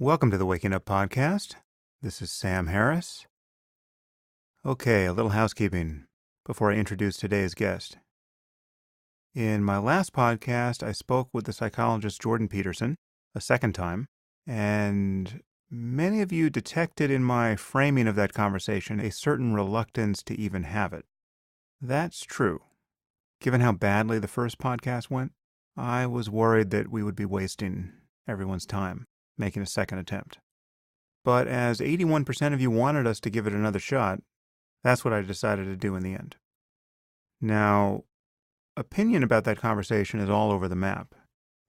Welcome to the Waking Up Podcast. This is Sam Harris. Okay, a little housekeeping before I introduce today's guest. In my last podcast, I spoke with the psychologist Jordan Peterson a second time, and many of you detected in my framing of that conversation a certain reluctance to even have it. That's true. Given how badly the first podcast went, I was worried that we would be wasting everyone's time making a second attempt. But as 81% of you wanted us to give it another shot, that's what I decided to do in the end. Now, opinion about that conversation is all over the map.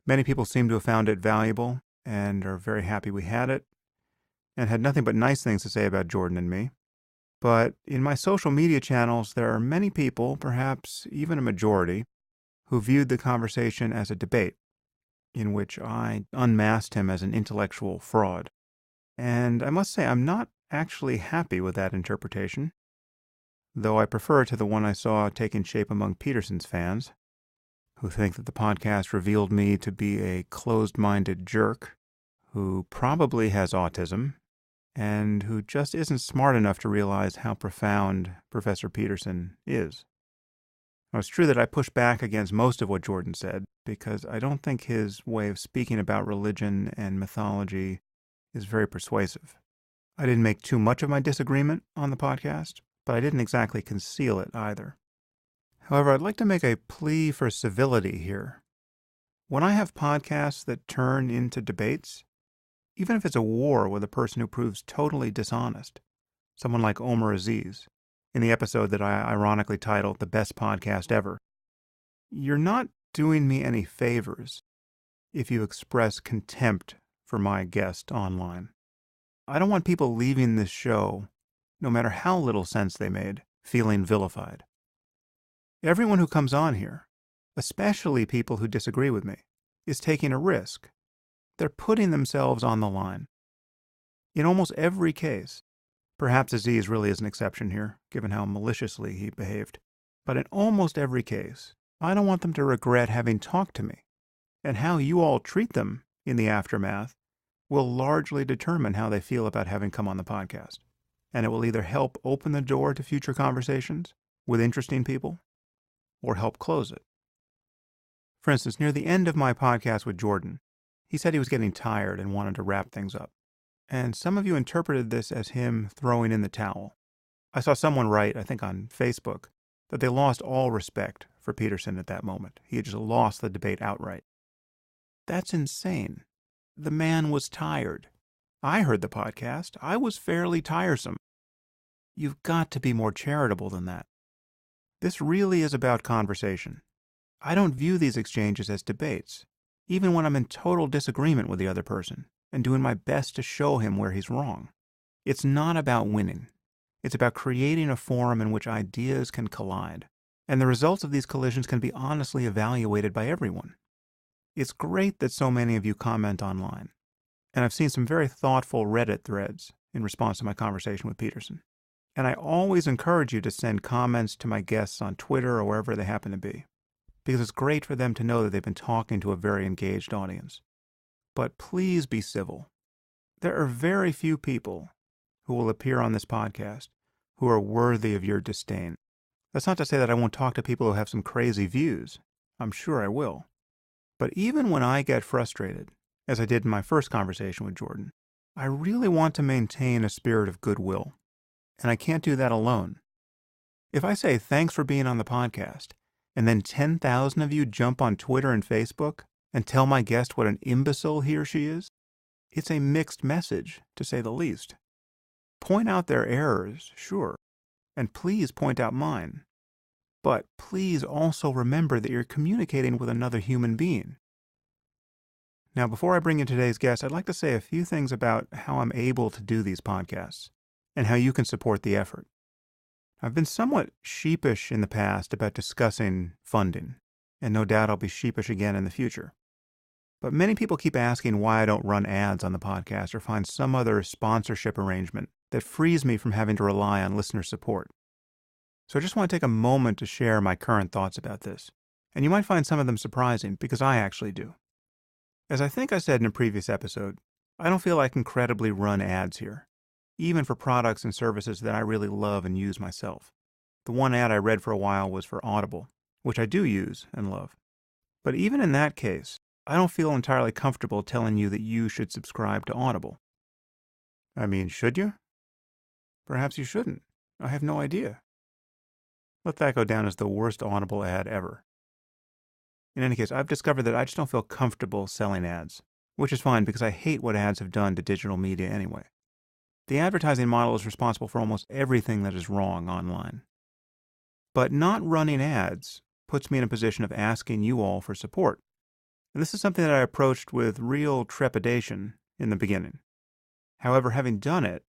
Many people seem to have found it valuable and are very happy we had it, and had nothing but nice things to say about Jordan and me. But in my social media channels, there are many people, perhaps even a majority, who viewed the conversation as a debate, in which I unmasked him as an intellectual fraud. And I must say, I'm not actually happy with that interpretation, though I prefer it to the one I saw taking shape among Peterson's fans, who think that the podcast revealed me to be a closed-minded jerk, who probably has autism, and who just isn't smart enough to realize how profound Professor Peterson is. Now, it's true that I push back against most of what Jordan said, because I don't think his way of speaking about religion and mythology is very persuasive. I didn't make too much of my disagreement on the podcast, but I didn't exactly conceal it either. However, I'd like to make a plea for civility here. When I have podcasts that turn into debates, even if it's a war with a person who proves totally dishonest, someone like Omar Aziz, in the episode that I ironically titled The Best Podcast Ever, you're not doing me any favors if you express contempt for my guest online. I don't want people leaving this show, no matter how little sense they made, feeling vilified. Everyone who comes on here, especially people who disagree with me, is taking a risk. They're putting themselves on the line. In almost every case, perhaps Aziz really is an exception here, given how maliciously he behaved, but in almost every case, I don't want them to regret having talked to me, and how you all treat them in the aftermath will largely determine how they feel about having come on the podcast, and it will either help open the door to future conversations with interesting people, or help close it. For instance, near the end of my podcast with Jordan, he said he was getting tired and wanted to wrap things up. And some of you interpreted this as him throwing in the towel. I saw someone write, I think on Facebook, that they lost all respect for Peterson at that moment. He had just lost the debate outright. That's insane. The man was tired. I heard the podcast. I was fairly tiresome. You've got to be more charitable than that. This really is about conversation. I don't view these exchanges as debates, even when I'm in total disagreement with the other person and doing my best to show him where he's wrong. It's not about winning. It's about creating a forum in which ideas can collide, and the results of these collisions can be honestly evaluated by everyone. It's great that so many of you comment online, and I've seen some very thoughtful Reddit threads in response to my conversation with Peterson. And I always encourage you to send comments to my guests on Twitter or wherever they happen to be, because it's great for them to know that they've been talking to a very engaged audience. But please be civil. There are very few people who will appear on this podcast who are worthy of your disdain. That's not to say that I won't talk to people who have some crazy views. I'm sure I will. But even when I get frustrated, as I did in my first conversation with Jordan, I really want to maintain a spirit of goodwill. And I can't do that alone. If I say thanks for being on the podcast, and then 10,000 of you jump on Twitter and Facebook and tell my guest what an imbecile he or she is, it's a mixed message, to say the least. Point out their errors, sure, and please point out mine. But please also remember that you're communicating with another human being. Now, before I bring in today's guest, I'd like to say a few things about how I'm able to do these podcasts and how you can support the effort. I've been somewhat sheepish in the past about discussing funding, and no doubt I'll be sheepish again in the future. But many people keep asking why I don't run ads on the podcast or find some other sponsorship arrangement that frees me from having to rely on listener support. So I just want to take a moment to share my current thoughts about this, and you might find some of them surprising because I actually do. As I think I said in a previous episode, I don't feel I can credibly run ads here, even for products and services that I really love and use myself. The one ad I read for a while was for Audible, which I do use and love. But even in that case, I don't feel entirely comfortable telling you that you should subscribe to Audible. I mean, should you? Perhaps you shouldn't. I have no idea. Let that go down as the worst Audible ad ever. In any case, I've discovered that I just don't feel comfortable selling ads, which is fine because I hate what ads have done to digital media anyway. The advertising model is responsible for almost everything that is wrong online. But not running ads puts me in a position of asking you all for support. And this is something that I approached with real trepidation in the beginning. However, having done it,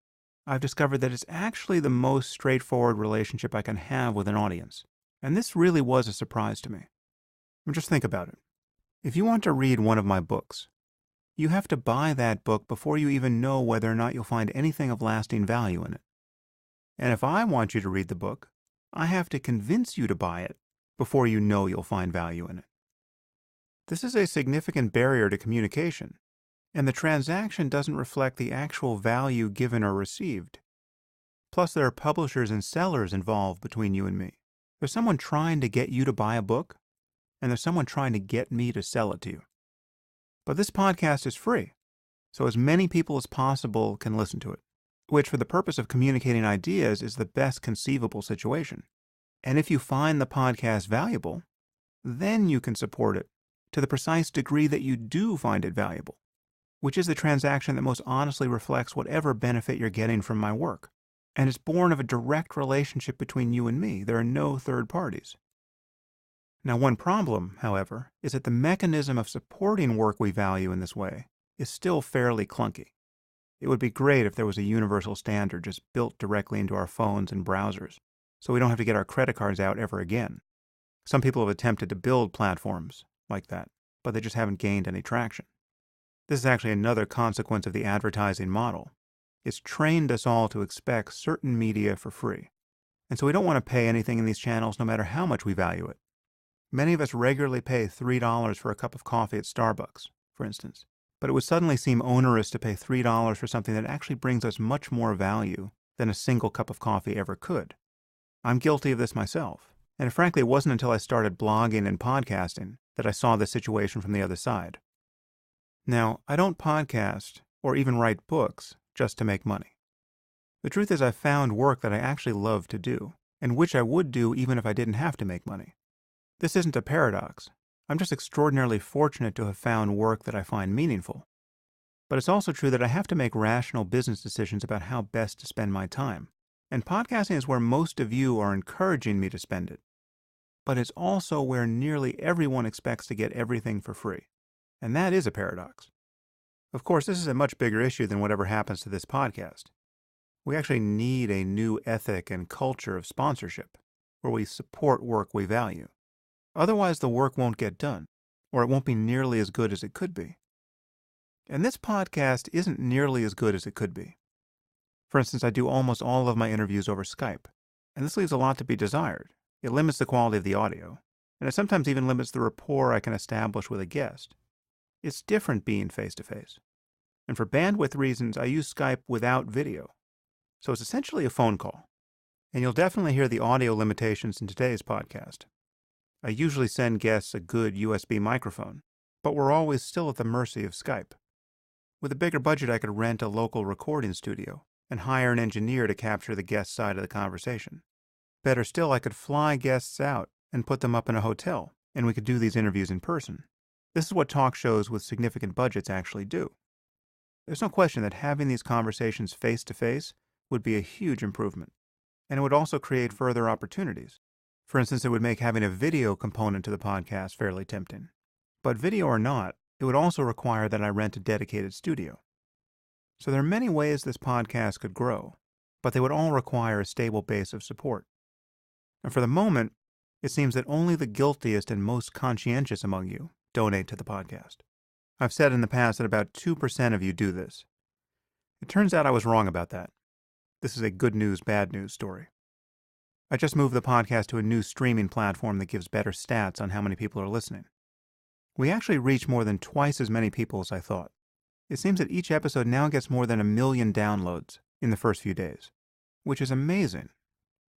I've discovered that it's actually the most straightforward relationship I can have with an audience. And this really was a surprise to me. Just think about it. If you want to read one of my books, you have to buy that book before you even know whether or not you'll find anything of lasting value in it. And if I want you to read the book, I have to convince you to buy it before you know you'll find value in it. This is a significant barrier to communication, and the transaction doesn't reflect the actual value given or received. Plus, there are publishers and sellers involved between you and me. There's someone trying to get you to buy a book, and there's someone trying to get me to sell it to you. But this podcast is free, so as many people as possible can listen to it, which for the purpose of communicating ideas is the best conceivable situation. And if you find the podcast valuable, then you can support it to the precise degree that you do find it valuable, which is the transaction that most honestly reflects whatever benefit you're getting from my work. And it's born of a direct relationship between you and me. There are no third parties. Now, one problem, however, is that the mechanism of supporting work we value in this way is still fairly clunky. It would be great if there was a universal standard just built directly into our phones and browsers, so we don't have to get our credit cards out ever again. Some people have attempted to build platforms like that, but they just haven't gained any traction. This is actually another consequence of the advertising model. It's trained us all to expect certain media for free, and so we don't want to pay anything in these channels no matter how much we value it. Many of us regularly pay $3 for a cup of coffee at Starbucks, for instance, but it would suddenly seem onerous to pay $3 for something that actually brings us much more value than a single cup of coffee ever could. I'm guilty of this myself, and frankly, it wasn't until I started blogging and podcasting that I saw the situation from the other side. Now, I don't podcast or even write books just to make money. The truth is I've found work that I actually love to do, and which I would do even if I didn't have to make money. This isn't a paradox. I'm just extraordinarily fortunate to have found work that I find meaningful. But it's also true that I have to make rational business decisions about how best to spend my time. And podcasting is where most of you are encouraging me to spend it. But it's also where nearly everyone expects to get everything for free. And that is a paradox. Of course, this is a much bigger issue than whatever happens to this podcast. We actually need a new ethic and culture of sponsorship, where we support work we value. Otherwise, the work won't get done, or it won't be nearly as good as it could be. And this podcast isn't nearly as good as it could be. For instance, I do almost all of my interviews over Skype, and this leaves a lot to be desired. It limits the quality of the audio, and it sometimes even limits the rapport I can establish with a guest. It's different being face-to-face. And for bandwidth reasons, I use Skype without video. So it's essentially a phone call. And you'll definitely hear the audio limitations in today's podcast. I usually send guests a good USB microphone, but we're always still at the mercy of Skype. With a bigger budget, I could rent a local recording studio and hire an engineer to capture the guest side of the conversation. Better still, I could fly guests out and put them up in a hotel, and we could do these interviews in person. This is what talk shows with significant budgets actually do. There's no question that having these conversations face-to-face would be a huge improvement, and it would also create further opportunities. For instance, it would make having a video component to the podcast fairly tempting. But video or not, it would also require that I rent a dedicated studio. So there are many ways this podcast could grow, but they would all require a stable base of support. And for the moment, it seems that only the guiltiest and most conscientious among you donate to the podcast. I've said in the past that about 2% of you do this. It turns out I was wrong about that. This is a good news, bad news story. I just moved the podcast to a new streaming platform that gives better stats on how many people are listening. We actually reach more than twice as many people as I thought. It seems that each episode now gets more than 1 million downloads in the first few days, which is amazing.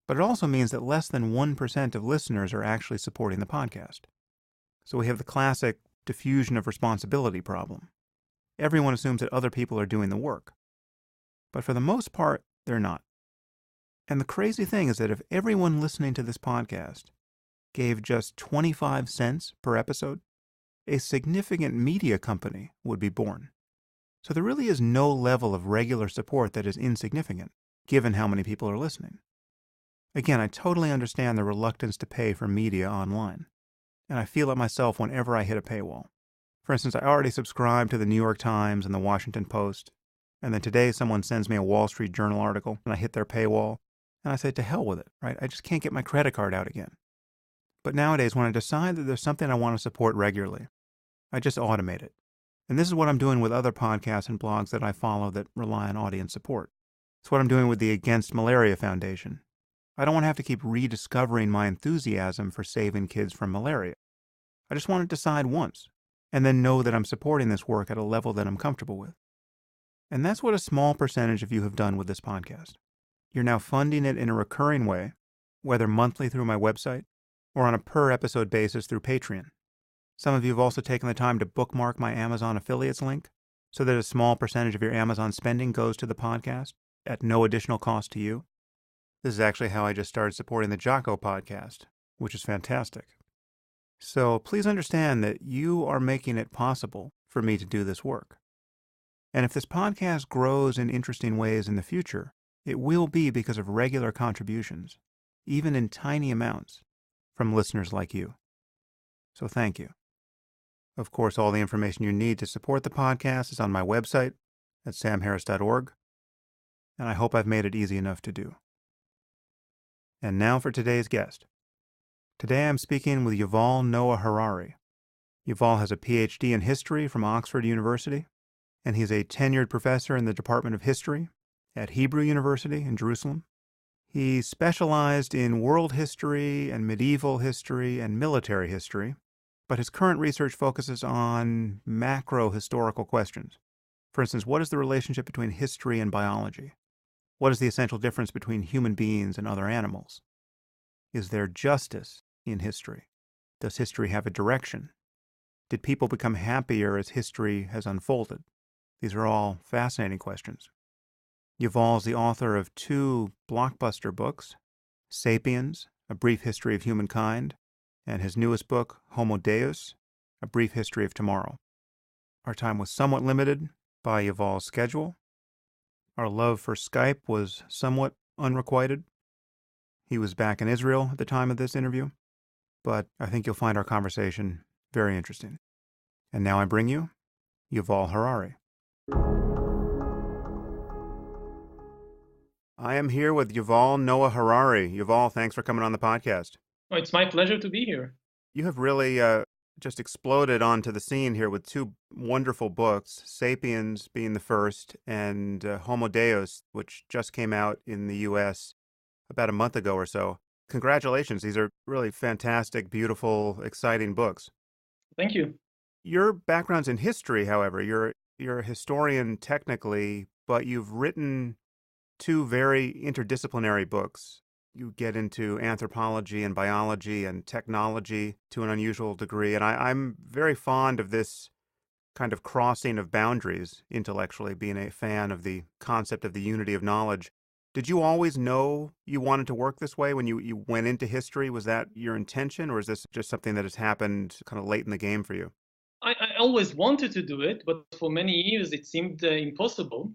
But it also means that less than 1% of listeners are actually supporting the podcast. So we have the classic diffusion of responsibility problem. Everyone assumes that other people are doing the work. But for the most part, they're not. And the crazy thing is that if everyone listening to this podcast gave just 25 cents per episode, a significant media company would be born. So there really is no level of regular support that is insignificant, given how many people are listening. Again, I totally understand the reluctance to pay for media online, and I feel it myself whenever I hit a paywall. For instance, I already subscribe to the New York Times and the Washington Post, and then today someone sends me a Wall Street Journal article, and I hit their paywall, and I say, to hell with it, right? I just can't get my credit card out again. But nowadays, when I decide that there's something I want to support regularly, I just automate it. And this is what I'm doing with other podcasts and blogs that I follow that rely on audience support. It's what I'm doing with the Against Malaria Foundation. I don't want to have to keep rediscovering my enthusiasm for saving kids from malaria. I just want to decide once, and then know that I'm supporting this work at a level that I'm comfortable with. And that's what a small percentage of you have done with this podcast. You're now funding it in a recurring way, whether monthly through my website or on a per-episode basis through Patreon. Some of you have also taken the time to bookmark my Amazon affiliates link so that a small percentage of your Amazon spending goes to the podcast at no additional cost to you. This is actually how I just started supporting the Jocko podcast, which is fantastic. So please understand that you are making it possible for me to do this work. And if this podcast grows in interesting ways in the future, it will be because of regular contributions, even in tiny amounts, from listeners like you. So thank you. Of course, all the information you need to support the podcast is on my website at samharris.org, and I hope I've made it easy enough to do. And now for today's guest. Today I'm speaking with Yuval Noah Harari. Yuval has a Ph.D. in history from Oxford University, and he's a tenured professor in the Department of History at Hebrew University in Jerusalem. He specialized in world history and medieval history and military history, but his current research focuses on macro-historical questions. For instance, what is the relationship between history and biology? What is the essential difference between human beings and other animals? Is there justice in history? Does history have a direction? Did people become happier as history has unfolded? These are all fascinating questions. Yuval is the author of 2 blockbuster books, Sapiens, A Brief History of Humankind, and his newest book, Homo Deus, A Brief History of Tomorrow. Our time was somewhat limited by Yuval's schedule. Our love for Skype was somewhat unrequited. He was back in Israel at the time of this interview, but I think you'll find our conversation very interesting. And now I bring you Yuval Harari. I am here with Yuval Noah Harari. Yuval, thanks for coming on the podcast. Oh, it's my pleasure to be here. You have really just exploded onto the scene here with 2 wonderful books, Sapiens being the first, and Homo Deus, which just came out in the U.S. about a month ago or so. Congratulations. These are really fantastic, beautiful, exciting books. Thank you. Your background's in history, however. You're a historian technically, but you've written 2 very interdisciplinary books. You get into anthropology and biology and technology to an unusual degree, and I'm very fond of this kind of crossing of boundaries intellectually, being a fan of the concept of the unity of knowledge. Did you always know you wanted to work this way when you went into history? Was that your intention, or is this just something that has happened kind of late in the game for you? I always wanted to do it, but for many years it seemed impossible.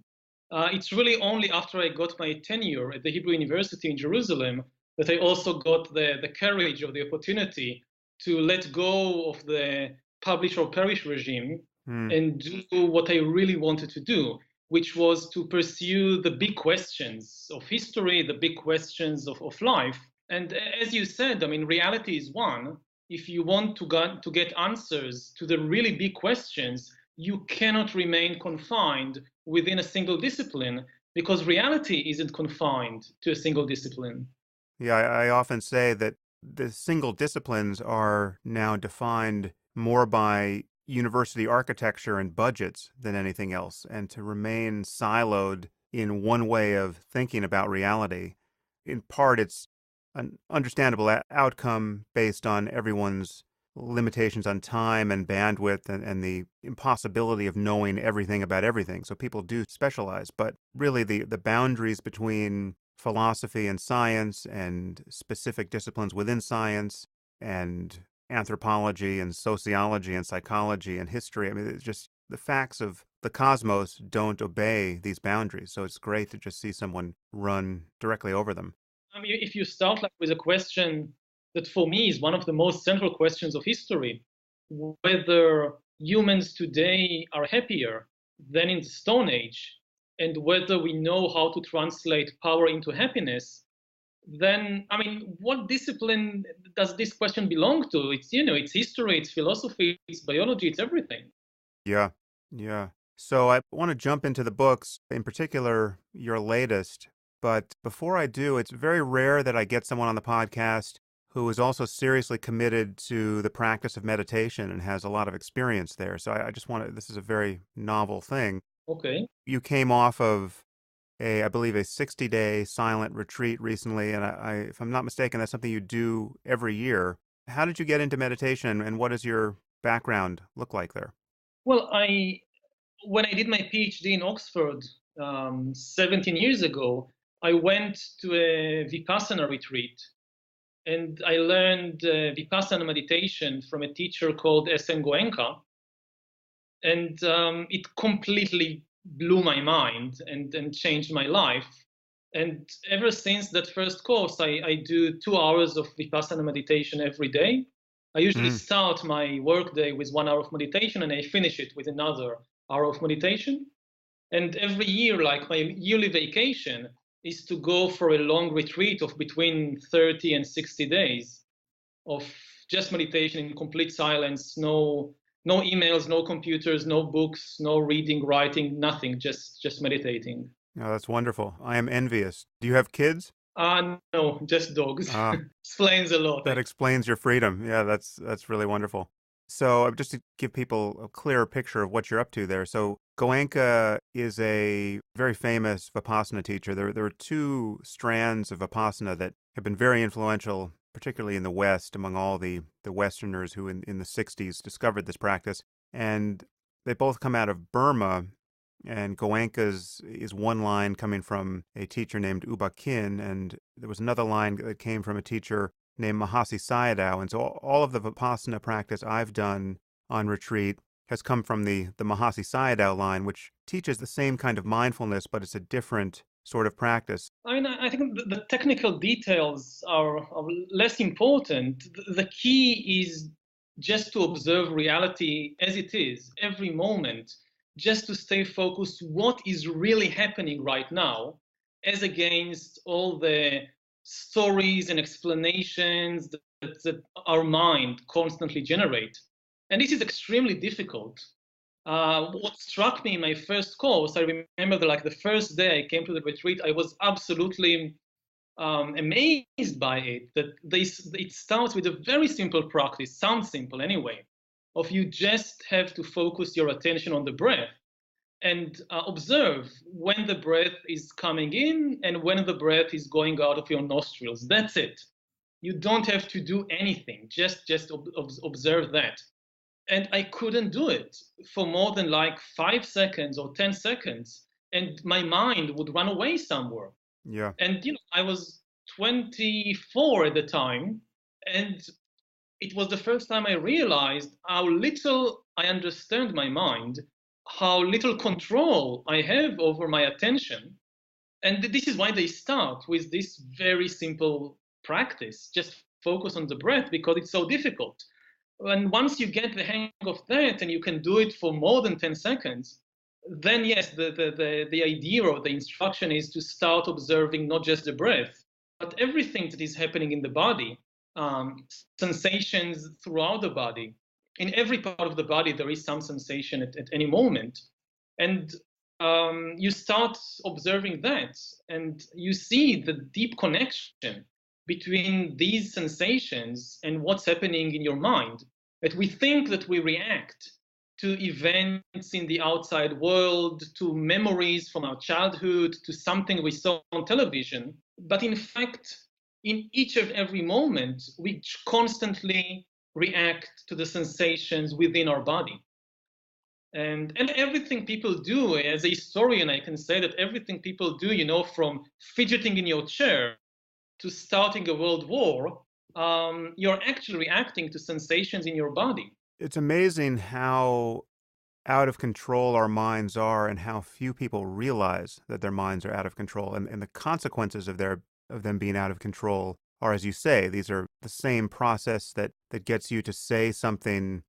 It's really only after I got my tenure at the Hebrew University in Jerusalem that I also got the courage or the opportunity to let go of the publish or perish regime and do what I really wanted to do, which was to pursue the big questions of history, the big questions of life. And as you said, I mean, reality is one. If you want to get answers to the really big questions, you cannot remain confined within a single discipline, because reality isn't confined to a single discipline. Yeah, I often say that the single disciplines are now defined more by university architecture and budgets than anything else, and to remain siloed in one way of thinking about reality. In part, it's an understandable outcome based on everyone's limitations on time and bandwidth and the impossibility of knowing everything about everything. So people do specialize, but really the boundaries between philosophy and science and specific disciplines within science and anthropology and sociology and psychology and history. I mean, it's just the facts of the cosmos don't obey these boundaries. So it's great to just see someone run directly over them. I mean, if you start like with a question that for me is one of the most central questions of history, whether humans today are happier than in the Stone Age, and whether we know how to translate power into happiness, then, I mean, what discipline does this question belong to? It's, it's history, it's philosophy, it's biology, it's everything. Yeah, yeah. So I want to jump into the books, in particular, your latest. But before I do, it's very rare that I get someone on the podcast who is also seriously committed to the practice of meditation and has a lot of experience there. So I just want to, this is a very novel thing. Okay. You came off of I believe, a 60-day silent retreat recently. And if I'm not mistaken, that's something you do every year. How did you get into meditation and what does your background look like there? Well, when I did my PhD in Oxford 17 years ago, I went to a Vipassana retreat and I learned Vipassana meditation from a teacher called S.N. Goenka. And it completely blew my mind and changed my life. And ever since that first course, I do 2 hours of Vipassana meditation every day. I usually start my workday with 1 hour of meditation and I finish it with another hour of meditation. And every year, like my yearly vacation, is to go for a long retreat of between 30 and 60 days of just meditation in complete silence, no emails, no computers, no books, no reading, writing, nothing, just meditating. Oh, that's wonderful. I am envious. Do you have kids? No, just dogs. Explains a lot. That explains your freedom. Yeah, that's really wonderful. So just to give people a clearer picture of what you're up to there. So Goenka is a very famous Vipassana teacher. There are two strands of Vipassana that have been very influential, particularly in the West, among all the Westerners who in the 60s discovered this practice. And they both come out of Burma. And Goenka's is one line coming from a teacher named Uba Khin, and there was another line that came from a teacher named Mahasi Sayadaw. And so all of the Vipassana practice I've done on retreat has come from the Mahasi Sayadaw line, which teaches the same kind of mindfulness, but it's a different sort of practice. I mean, I think the technical details are less important. The key is just to observe reality as it is, every moment, just to stay focused what is really happening right now, as against all the stories and explanations that our mind constantly generate. And this is extremely difficult. What struck me in my first course, I remember the first day I came to the retreat, I was absolutely amazed by it, that it starts with a very simple practice, sounds simple anyway, of you just have to focus your attention on the breath and observe when the breath is coming in and when the breath is going out of your nostrils. That's it. You don't have to do anything, just observe that. And I couldn't do it for more than 5 seconds or 10 seconds, and my mind would run away somewhere. Yeah. And I was 24 at the time, and it was the first time I realized how little I understand my mind, how little control I have over my attention. And this is why they start with this very simple practice, just focus on the breath, because it's so difficult. And once you get the hang of that and you can do it for more than 10 seconds, then yes, the idea or the instruction is to start observing not just the breath, but everything that is happening in the body, sensations throughout the body. In every part of the body, there is some sensation at any moment. And you start observing that, and you see the deep connection between these sensations and what's happening in your mind. That we think that we react to events in the outside world, to memories from our childhood, to something we saw on television. But in fact, in each and every moment, we constantly react to the sensations within our body. And everything people do, as a historian, I can say that everything people do, from fidgeting in your chair to starting a world war, you're actually reacting to sensations in your body. It's amazing how out of control our minds are and how few people realize that their minds are out of control, and the consequences of them being out of control are, as you say, these are the same process that gets you to say something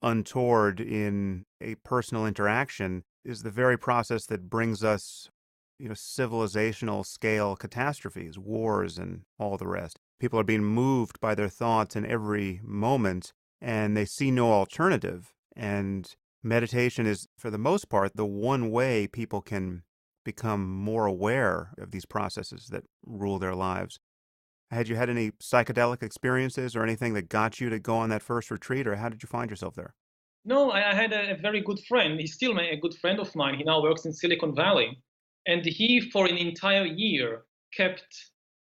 untoward in a personal interaction is the very process that brings us, civilizational scale catastrophes, wars, and all the rest. People are being moved by their thoughts in every moment, and they see no alternative. And meditation is, for the most part, the one way people can become more aware of these processes that rule their lives. Had you had any psychedelic experiences or anything that got you to go on that first retreat, or how did you find yourself there? No, I had a very good friend. He's still a good friend of mine. He now works in Silicon Valley. And he, for an entire year, kept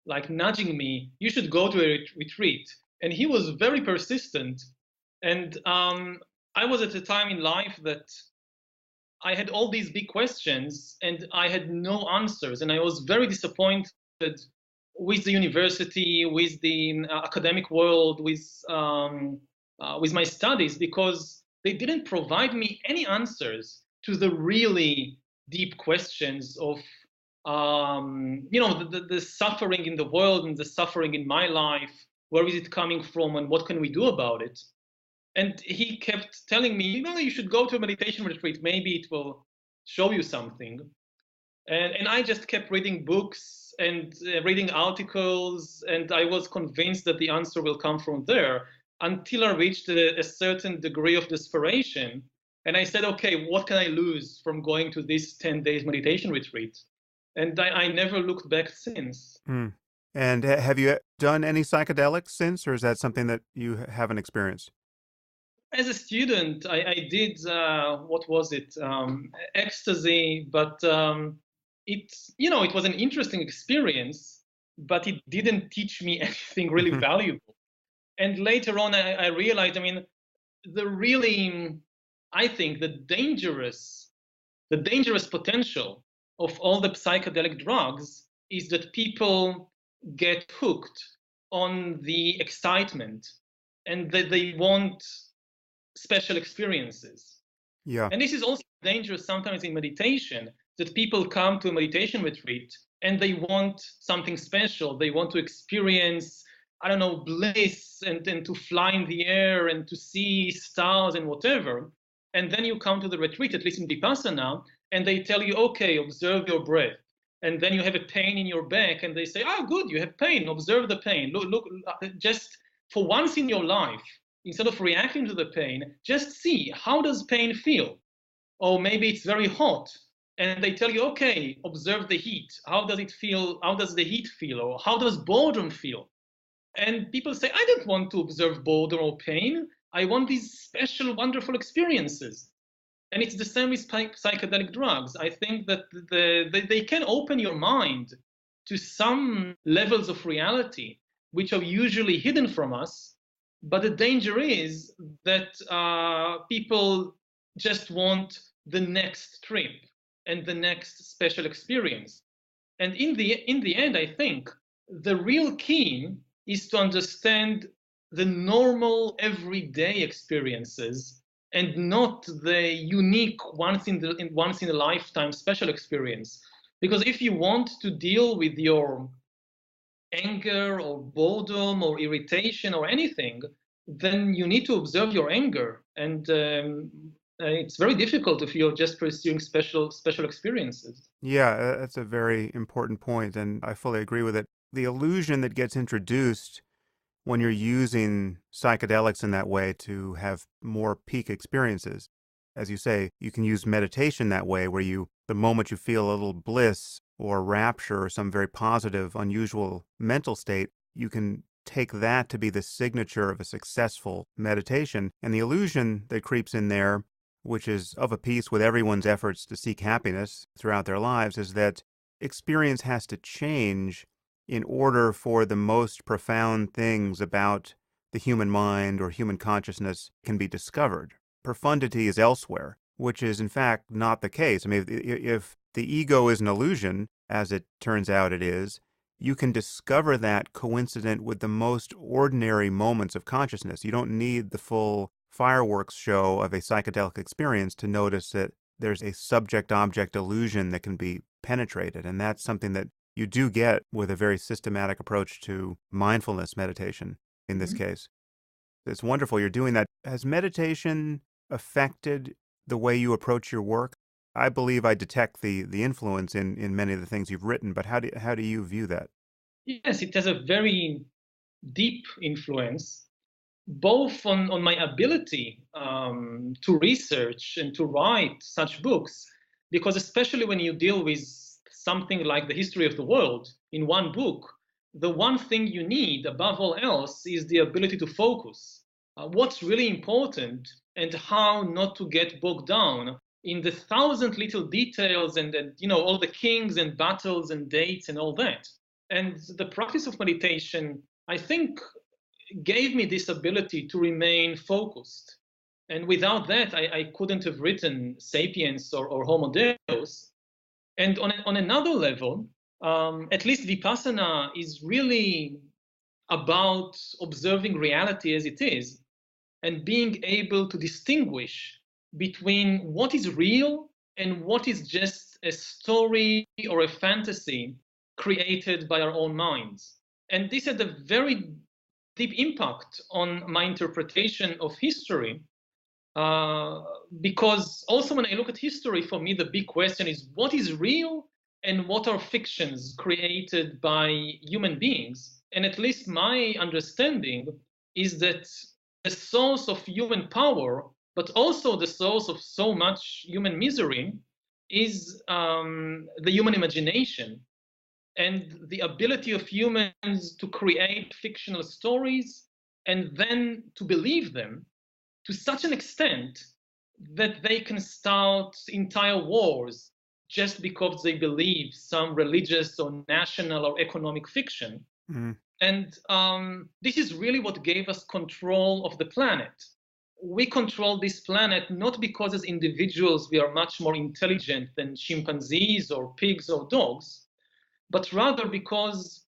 like nudging me, you should go to a retreat. And he was very persistent. And I was at a time in life that I had all these big questions and I had no answers. And I was very disappointed with the university, with the academic world, with my studies, because they didn't provide me any answers to the really deep questions of the suffering in the world and the suffering in my life. Where is it coming from, and what can we do about it? And he kept telling me, you should go to a meditation retreat. Maybe it will show you something. And I just kept reading books and reading articles, and I was convinced that the answer will come from there, until I reached a certain degree of desperation. And I said, okay, what can I lose from going to this 10 days meditation retreat? And I never looked back since. Mm. And have you done any psychedelics since, or is that something that you haven't experienced? As a student, I did, what was it, ecstasy, but it was an interesting experience, but it didn't teach me anything really valuable. And later on, I realized, I think the dangerous potential of all the psychedelic drugs is that people get hooked on the excitement and that they want special experiences. Yeah. And this is also dangerous sometimes in meditation, that people come to a meditation retreat and they want something special. They want to experience, I don't know, bliss and to fly in the air and to see stars and whatever. And then you come to the retreat, at least in Vipassana, and they tell you, okay, observe your breath. And then you have a pain in your back, and they say, oh, good, you have pain, observe the pain. Look, just for once in your life, instead of reacting to the pain, just see, how does pain feel? Or maybe it's very hot. And they tell you, okay, observe the heat. How does it feel? How does the heat feel? Or how does boredom feel? And people say, I don't want to observe boredom or pain. I want these special, wonderful experiences. And it's the same with psychedelic drugs. I think that they can open your mind to some levels of reality which are usually hidden from us. But the danger is that people just want the next trip and the next special experience. And in the end, I think the real key is to understand the normal everyday experiences and not the unique once in a lifetime special experience. Because if you want to deal with your anger or boredom or irritation or anything, then you need to observe your anger. And it's very difficult if you're just pursuing special experiences. Yeah, that's a very important point, and I fully agree with it. The illusion that gets introduced when you're using psychedelics in that way to have more peak experiences. As you say, you can use meditation that way, where the moment you feel a little bliss or rapture or some very positive, unusual mental state, you can take that to be the signature of a successful meditation. And the illusion that creeps in there, which is of a piece with everyone's efforts to seek happiness throughout their lives, is that experience has to change in order for the most profound things about the human mind or human consciousness can be discovered. Profundity is elsewhere, which is in fact not the case. I mean, if the ego is an illusion, as it turns out it is, you can discover that coincident with the most ordinary moments of consciousness. You don't need the full fireworks show of a psychedelic experience to notice that there's a subject-object illusion that can be penetrated. And that's something that you do get with a very systematic approach to mindfulness meditation in this case. It's wonderful you're doing that. Has meditation affected the way you approach your work? I believe I detect the influence in many of the things you've written, but how do you view that? Yes, it has a very deep influence, both on my ability to research and to write such books, because especially when you deal with something like the history of the world in one book, the one thing you need above all else is the ability to focus. What's really important and how not to get bogged down in the thousand little details and all the kings and battles and dates and all that. And the practice of meditation, I think, gave me this ability to remain focused. And without that, I couldn't have written Sapiens or Homo Deus. And on another level, at least Vipassana is really about observing reality as it is and being able to distinguish between what is real and what is just a story or a fantasy created by our own minds. And this had a very deep impact on my interpretation of history, because also when I look at history, for me, the big question is what is real and what are fictions created by human beings? And at least my understanding is that the source of human power, but also the source of so much human misery, is the human imagination and the ability of humans to create fictional stories and then to believe them to such an extent that they can start entire wars just because they believe some religious or national or economic fiction. Mm. And this is really what gave us control of the planet. We control this planet not because as individuals we are much more intelligent than chimpanzees or pigs or dogs, but rather because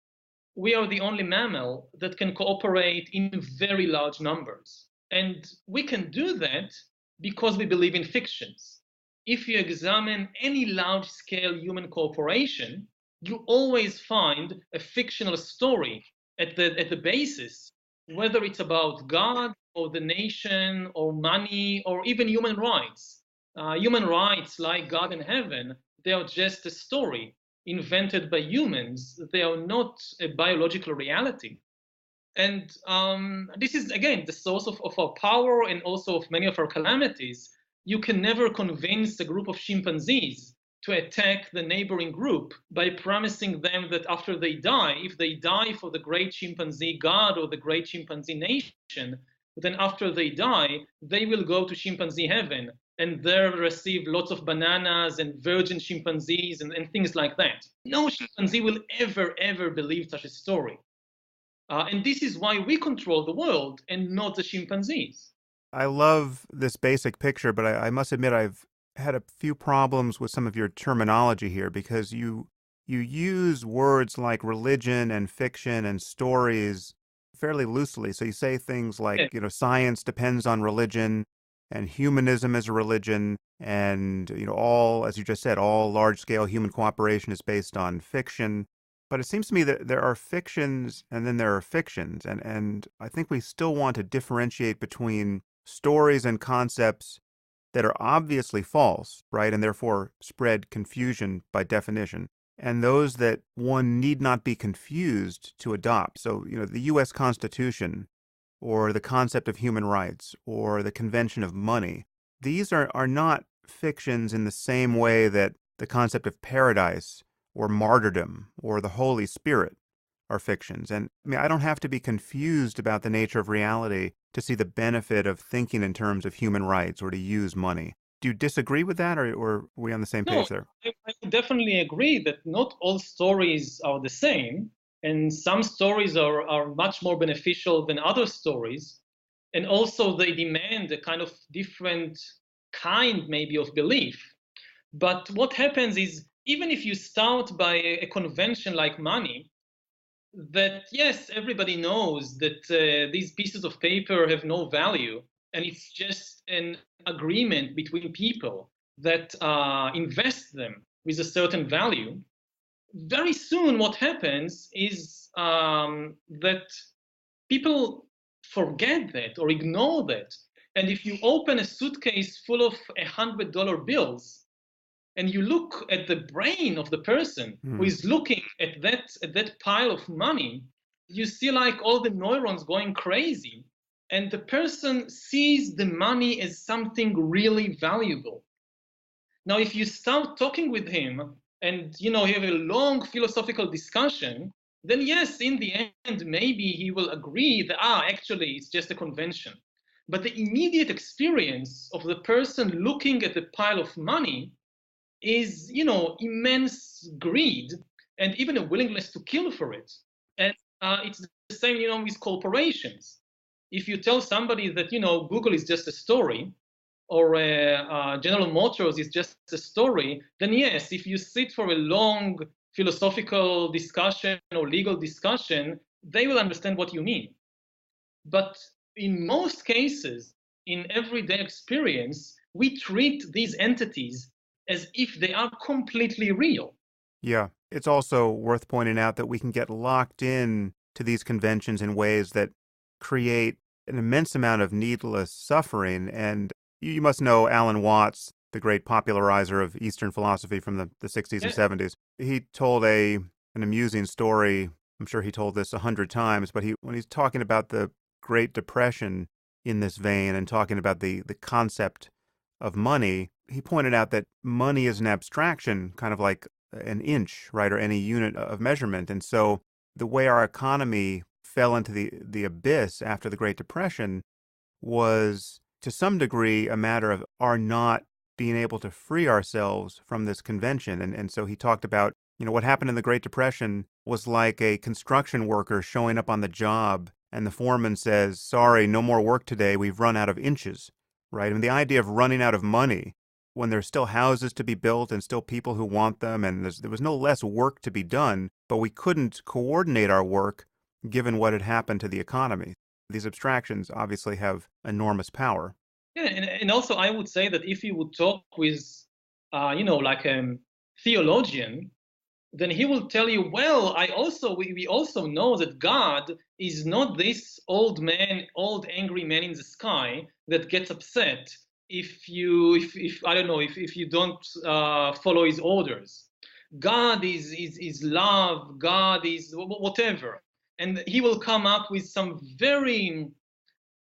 we are the only mammal that can cooperate in very large numbers. And we can do that because we believe in fictions. If you examine any large-scale human cooperation, you always find a fictional story at the basis, whether it's about God or the nation or money or even human rights. Human rights, like God and heaven, they are just a story invented by humans. They are not a biological reality. And this is, again, the source of our power and also of many of our calamities. You can never convince a group of chimpanzees to attack the neighboring group by promising them that after they die, if they die for the great chimpanzee God or the great chimpanzee nation, then after they die, they will go to chimpanzee heaven and there receive lots of bananas and virgin chimpanzees and things like that. No chimpanzee will ever believe such a story. And this is why we control the world and not the chimpanzees. I love this basic picture, but I must admit I've had a few problems with some of your terminology here because you use words like religion and fiction and stories fairly loosely. So you say things like, science depends on religion and humanism is a religion and, all, as you just said, all large-scale human cooperation is based on fiction. But it seems to me that there are fictions and then there are fictions. And I think we still want to differentiate between stories and concepts that are obviously false, right, and therefore spread confusion by definition, and those that one need not be confused to adopt. So, the U.S. Constitution or the concept of human rights or the convention of money, these are not fictions in the same way that the concept of paradise or martyrdom or the Holy Spirit are fictions. And I mean, I don't have to be confused about the nature of reality to see the benefit of thinking in terms of human rights or to use money. Do you disagree with that, or are we on the same No, page there? I would definitely agree that not all stories are the same, and some stories are much more beneficial than other stories. And also, they demand a kind of different kind, maybe, of belief. But what happens is, even if you start by a convention like money, that yes, everybody knows that these pieces of paper have no value, and it's just an agreement between people that invest them with a certain value. Very soon, what happens is that people forget that or ignore that. And if you open a suitcase full of $100 bills, and you look at the brain of the person who Hmm. is looking at that pile of money, you see like all the neurons going crazy, and the person sees the money as something really valuable. Now, if you start talking with him and you have a long philosophical discussion, then yes, in the end, maybe he will agree that actually it's just a convention. But the immediate experience of the person looking at the pile of money is, immense greed and even a willingness to kill for it. And it's the same, with corporations. If you tell somebody that, Google is just a story, or General Motors is just a story, then yes, if you sit for a long philosophical discussion or legal discussion, they will understand what you mean. But in most cases, in everyday experience, we treat these entities as if they are completely real. Yeah. It's also worth pointing out that we can get locked in to these conventions in ways that create an immense amount of needless suffering. And you must know Alan Watts, the great popularizer of Eastern philosophy from the 60s and Yeah, 70s. He told an amusing story. I'm sure he told this 100 times, but when he's talking about the Great Depression in this vein and talking about the concept of money, he pointed out that money is an abstraction, kind of like an inch, right, or any unit of measurement. And so the way our economy fell into the abyss after the Great Depression was to some degree a matter of our not being able to free ourselves from this convention. And so he talked about, what happened in the Great Depression was like a construction worker showing up on the job and the foreman says, sorry, no more work today. We've run out of inches, right? And the idea of running out of money when there's still houses to be built and still people who want them, and there was no less work to be done, but we couldn't coordinate our work given what had happened to the economy. These abstractions obviously have enormous power. yeah, and also I would say that if you would talk with, like a theologian, then he will tell you, well, we also know that God is not this old man, old angry man in the sky that gets upset if I don't know, if you don't follow his orders. God is love, God is whatever. And he will come up with some very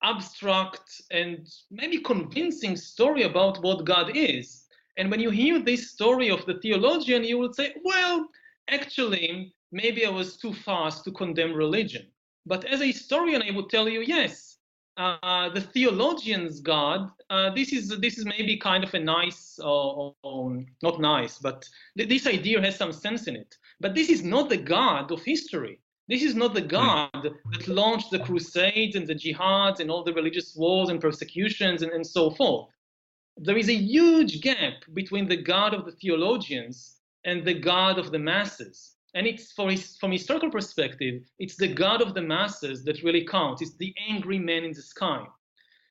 abstract and maybe convincing story about what God is. And when you hear this story of the theologian, you will say, well, actually, maybe I was too fast to condemn religion. But as a historian, I would tell you, yes, the theologian's God, this is maybe kind of a nice, not nice, but this idea has some sense in it. But this is not the God of history. This is not the Hmm. God that launched the Crusades and the jihads and all the religious wars and persecutions and so forth. There is a huge gap between the God of the theologians and the God of the masses. And it's from historical perspective, it's the God of the masses that really counts. It's the angry man in the sky.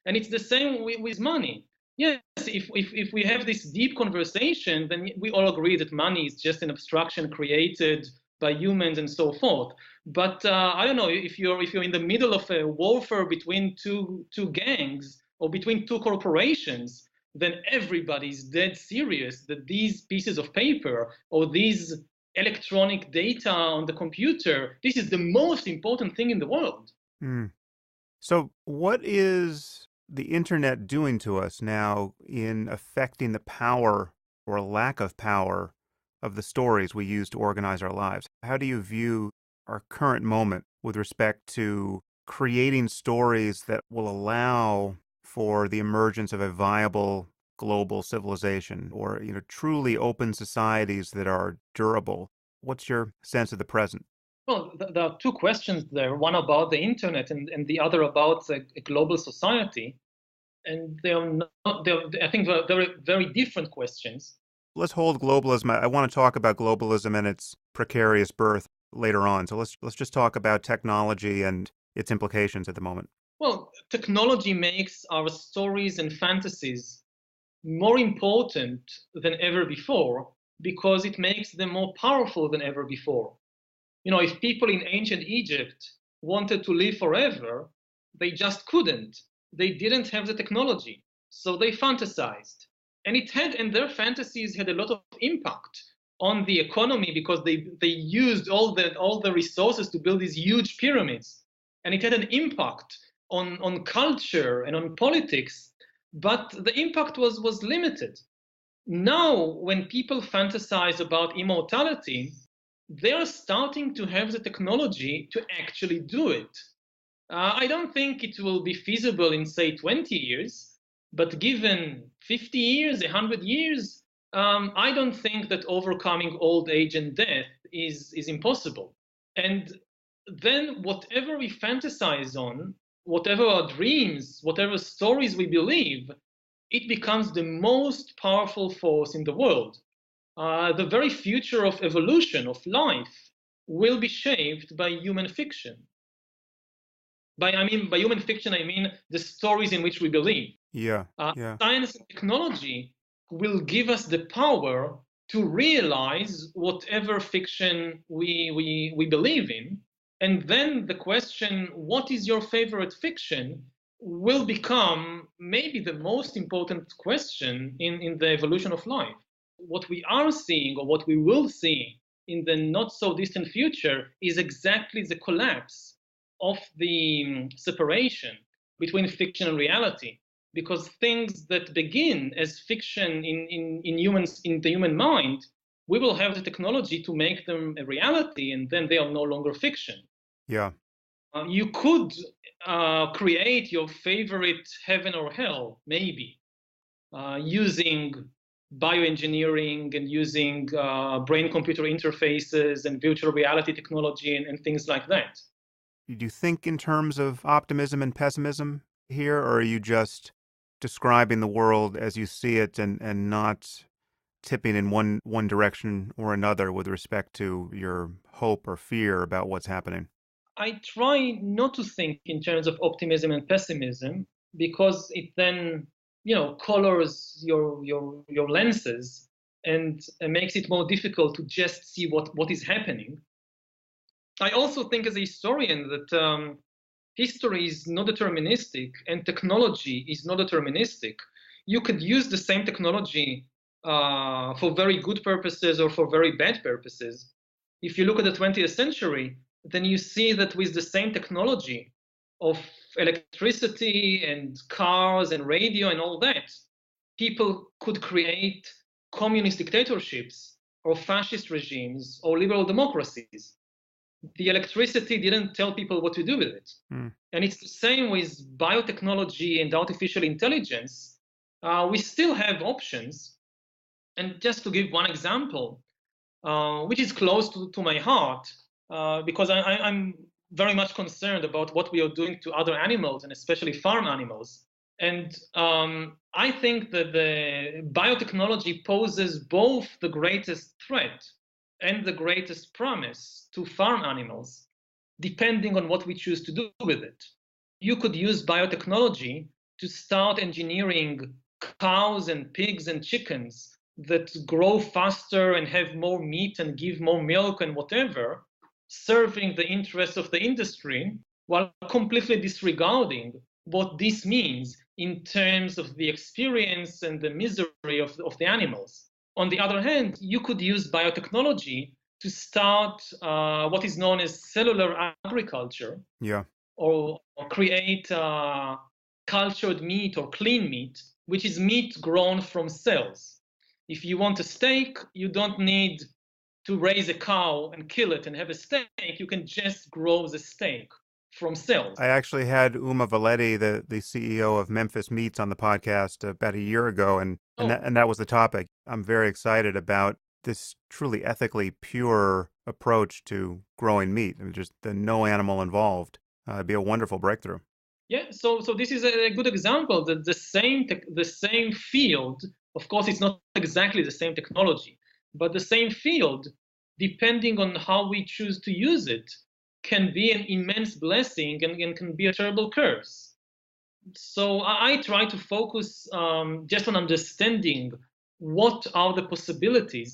And it's the same with money. Yes, if we have this deep conversation, then we all agree that money is just an abstraction created by humans and so forth. But I don't know, if you're in the middle of a warfare between two gangs or between two corporations, then everybody's dead serious that these pieces of paper or these electronic data on the computer, this is the most important thing in the world. Hmm. So, what is the internet doing to us now in affecting the power or lack of power of the stories we use to organize our lives? How do you view our current moment with respect to creating stories that will allow for the emergence of a viable global civilization or, truly open societies that are durable? What's your sense of the present? Well, there are two questions there, one about the internet and the other about a global society. And I think they're very, very different questions. Let's hold globalism. I want to talk about globalism and its precarious birth later on. So let's just talk about technology and its implications at the moment. Well, technology makes our stories and fantasies more important than ever before because it makes them more powerful than ever before. If people in ancient Egypt wanted to live forever, they just couldn't. They didn't have the technology, so they fantasized. And their fantasies had a lot of impact on the economy because they used all the resources to build these huge pyramids. And it had an impact on culture and on politics, but the impact was limited. Now, when people fantasize about immortality, they're starting to have the technology to actually do it. I don't think it will be feasible in, say, 20 years, but given 50 years, 100 years, I don't think that overcoming old age and death is impossible. And then whatever we fantasize on, whatever our dreams, whatever stories we believe, it becomes the most powerful force in the world. The very future of evolution, of life, will be shaped by human fiction. By human fiction, I mean the stories in which we believe. Yeah. Science and technology will give us the power to realize whatever fiction we believe in. And then the question, what is your favorite fiction, will become maybe the most important question in the evolution of life. What we are seeing, or what we will see in the not so distant future, is exactly the collapse of the separation between fiction and reality. Because things that begin as fiction in the human mind, we will have the technology to make them a reality, and then they are no longer fiction. Yeah. You could create your favorite heaven or hell, maybe, using bioengineering and using brain-computer interfaces and virtual reality technology and things like that. Do you think in terms of optimism and pessimism here, or are you just describing the world as you see it and not tipping in one direction or another with respect to your hope or fear about what's happening? I try not to think in terms of optimism and pessimism because it then, colors your lenses and makes it more difficult to just see what is happening. I also think as a historian that history is not deterministic and technology is not deterministic. You could use the same technology for very good purposes or for very bad purposes. If you look at the 20th century, then you see that with the same technology of electricity and cars and radio and all that, people could create communist dictatorships or fascist regimes or liberal democracies. The electricity didn't tell people what to do with it. And it's the same with biotechnology and artificial intelligence. We still have options. And just to give one example, which is close to my heart, because I'm very much concerned about what we are doing to other animals, and especially farm animals. And I think that the biotechnology poses both the greatest threat and the greatest promise to farm animals, depending on what we choose to do with it. You could use biotechnology to start engineering cows and pigs and chickens that grow faster and have more meat and give more milk and whatever, serving the interests of the industry while completely disregarding what this means in terms of the experience and the misery of the animals. On the other hand, you could use biotechnology to start what is known as cellular agriculture, or create cultured meat or clean meat, which is meat grown from cells. If you want a steak, you don't need to raise a cow and kill it and have a steak. You can just grow the steak from cells. I actually had Uma Valetti, the CEO of Memphis Meats, on the podcast about a year ago, and Oh, that was the topic. I'm very excited about this truly ethically pure approach to growing meat. I mean, just the no animal involved. It'd be a wonderful breakthrough. yeah. So this is a good example that the same field. Of course, it's not exactly the same technology, but the same field, depending on how we choose to use it, can be an immense blessing and can be a terrible curse. So I try to focus just on understanding what are the possibilities.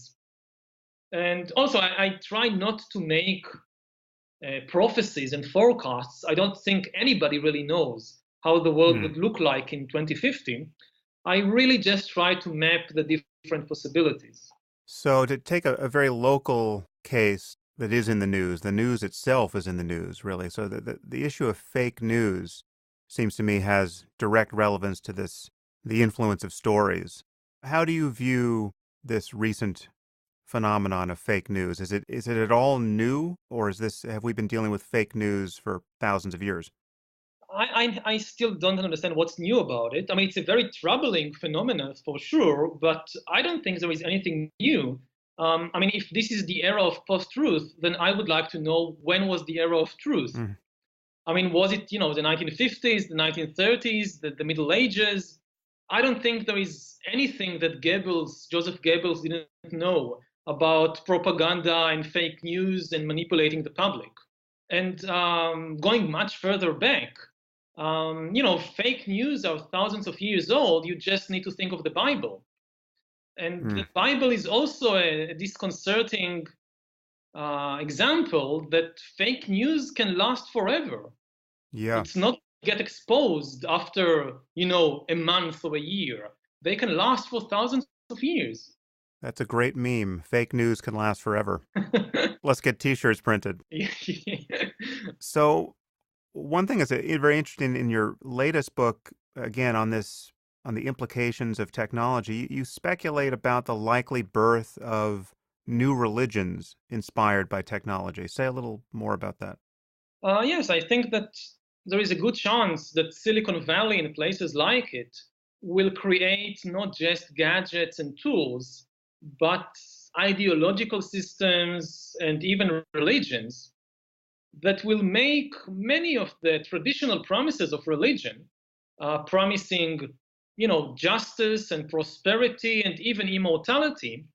And also, I try not to make prophecies and forecasts. I don't think anybody really knows how the world Hmm. would look like in 2050. I really just try to map the different possibilities. So to take a very local case that is in the news itself is in the news, really. So the issue of fake news seems to me has direct relevance to the influence of stories. How do you view this recent phenomenon of fake news? Is it at all new, or have we been dealing with fake news for thousands of years? I still don't understand what's new about it. I mean, it's a very troubling phenomenon for sure, but I don't think there is anything new. I mean, if this is the era of post-truth, then I would like to know when was the era of truth. Mm. I mean, was it, the 1950s, the 1930s, the Middle Ages? I don't think there is anything that Joseph Goebbels didn't know about propaganda and fake news and manipulating the public. And going much further back, fake news are thousands of years old. You just need to think of the Bible. And Mm. the Bible is also a disconcerting example that fake news can last forever. Yeah, It's not get exposed after, a month or a year. They can last for thousands of years. that's a great meme. Fake news can last forever. Let's get T-shirts printed. So one thing is very interesting in your latest book, again, on the implications of technology, you speculate about the likely birth of new religions inspired by technology. Say a little more about that. Yes, I think that there is a good chance that Silicon Valley and places like it will create not just gadgets and tools, but ideological systems and even religions that will make many of the traditional promises of religion, promising, justice and prosperity and even immortality,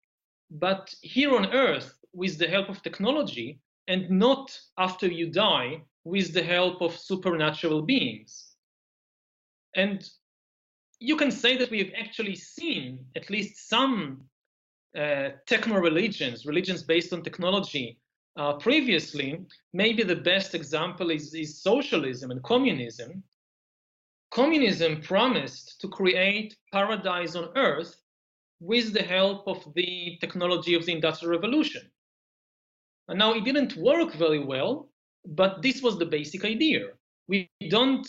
but here on Earth with the help of technology, and not after you die with the help of supernatural beings. And you can say that we have actually seen at least some techno religions based on technology previously. Maybe the best example is socialism and communism. Communism promised to create paradise on Earth with the help of the technology of the Industrial Revolution. And now it didn't work very well, but this was the basic idea. We don't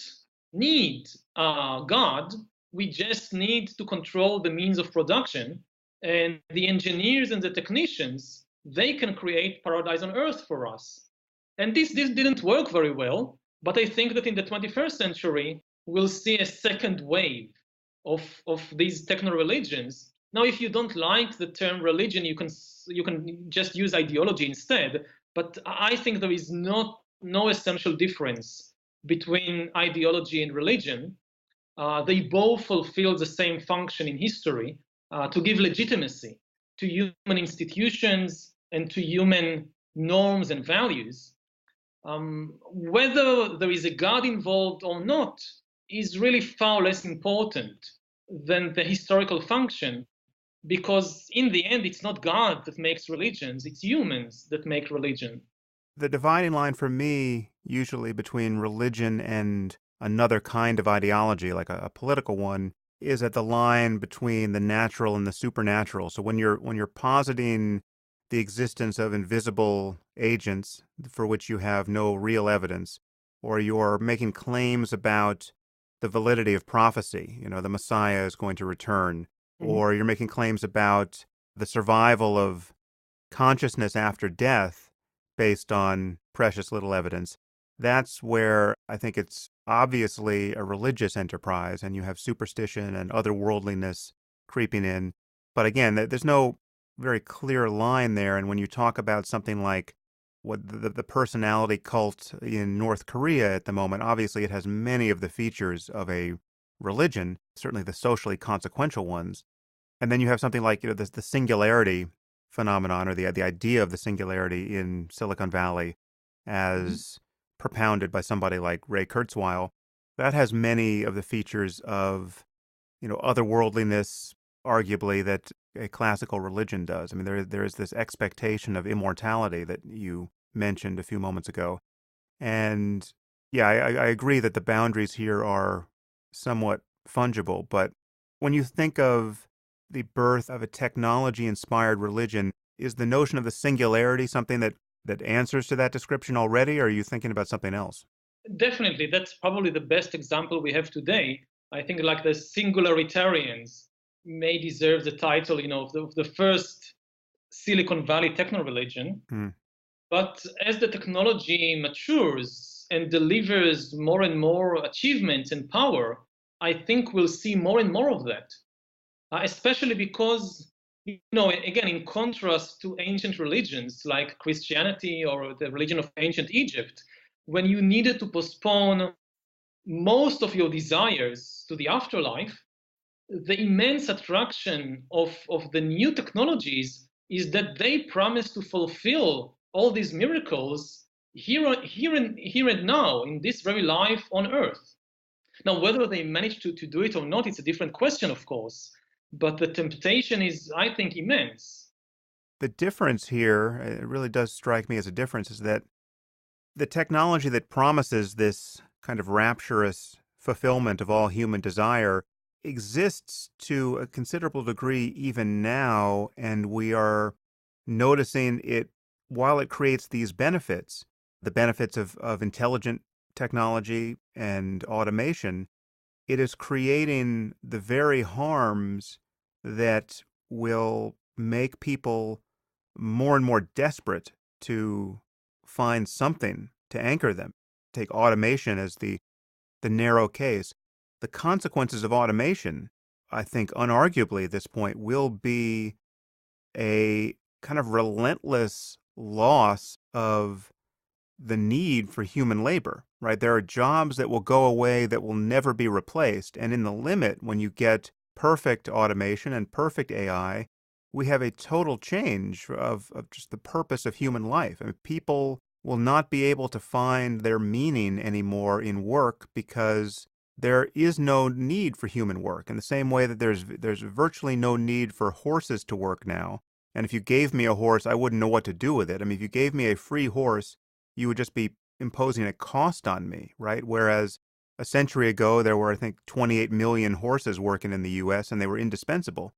need God, we just need to control the means of production. And the engineers and the technicians, they can create paradise on earth for us. And this didn't work very well, but I think that in the 21st century, we'll see a second wave of these techno religions. Now, if you don't like the term religion, you can just use ideology instead. But I think there is no essential difference between ideology and religion. They both fulfill the same function in history to give legitimacy to human institutions and to human norms and values. Whether there is a God involved or not is really far less important than the historical function, because in the end, it's not God that makes religions, it's humans that make religion. The dividing line for me, usually between religion and another kind of ideology, like a political one, is at the line between the natural and the supernatural. So when you're positing the existence of invisible agents for which you have no real evidence, or you're making claims about the validity of prophecy, the Messiah is going to return, Mhm. or you're making claims about the survival of consciousness after death based on precious little evidence. that's where I think it's obviously a religious enterprise, and you have superstition and otherworldliness creeping in. But again, there's no very clear line there. And when you talk about something like what the personality cult in North Korea at the moment, obviously it has many of the features of a religion, certainly the socially consequential ones. And then you have something like, the singularity phenomenon, or the idea of the singularity in Silicon Valley as propounded by somebody like Ray Kurzweil. That has many of the features of, otherworldliness, arguably, that a classical religion does. I mean, there is this expectation of immortality that you mentioned a few moments ago. And yeah, I agree that the boundaries here are somewhat fungible. But when you think of the birth of a technology-inspired religion, is the notion of the singularity something that answers to that description already, or are you thinking about something else? Definitely, that's probably the best example we have today. I think like the singularitarians may deserve the title, of the first Silicon Valley techno religion. Hmm. But as the technology matures and delivers more and more achievements and power, I think we'll see more and more of that, especially because, again, in contrast to ancient religions like Christianity or the religion of ancient Egypt, when you needed to postpone most of your desires to the afterlife, the immense attraction of the new technologies is that they promise to fulfill all these miracles here and now, in this very life on earth. Now, whether they manage to do it or not, it's a different question, of course. But the temptation is, I think, immense. The difference here, it really does strike me as a difference, is that the technology that promises this kind of rapturous fulfillment of all human desire exists to a considerable degree even now, and we are noticing it while it creates these benefits, the benefits of intelligent technology and automation. It is creating the very harms that will make people more and more desperate to find something to anchor them. Take automation as the narrow case. The consequences of automation, I think, unarguably at this point, will be a kind of relentless loss of the need for human labor, right? There are jobs that will go away that will never be replaced. And in the limit, when you get perfect automation and perfect AI, we have a total change of just the purpose of human life. I mean, people will not be able to find their meaning anymore in work because there is no need for human work. In the same way that there's virtually no need for horses to work now. And if you gave me a horse, I wouldn't know what to do with it. I mean, if you gave me a free horse, you would just be imposing a cost on me, right? Whereas a century ago, there were, I think, 28 million horses working in the US, and they were indispensable.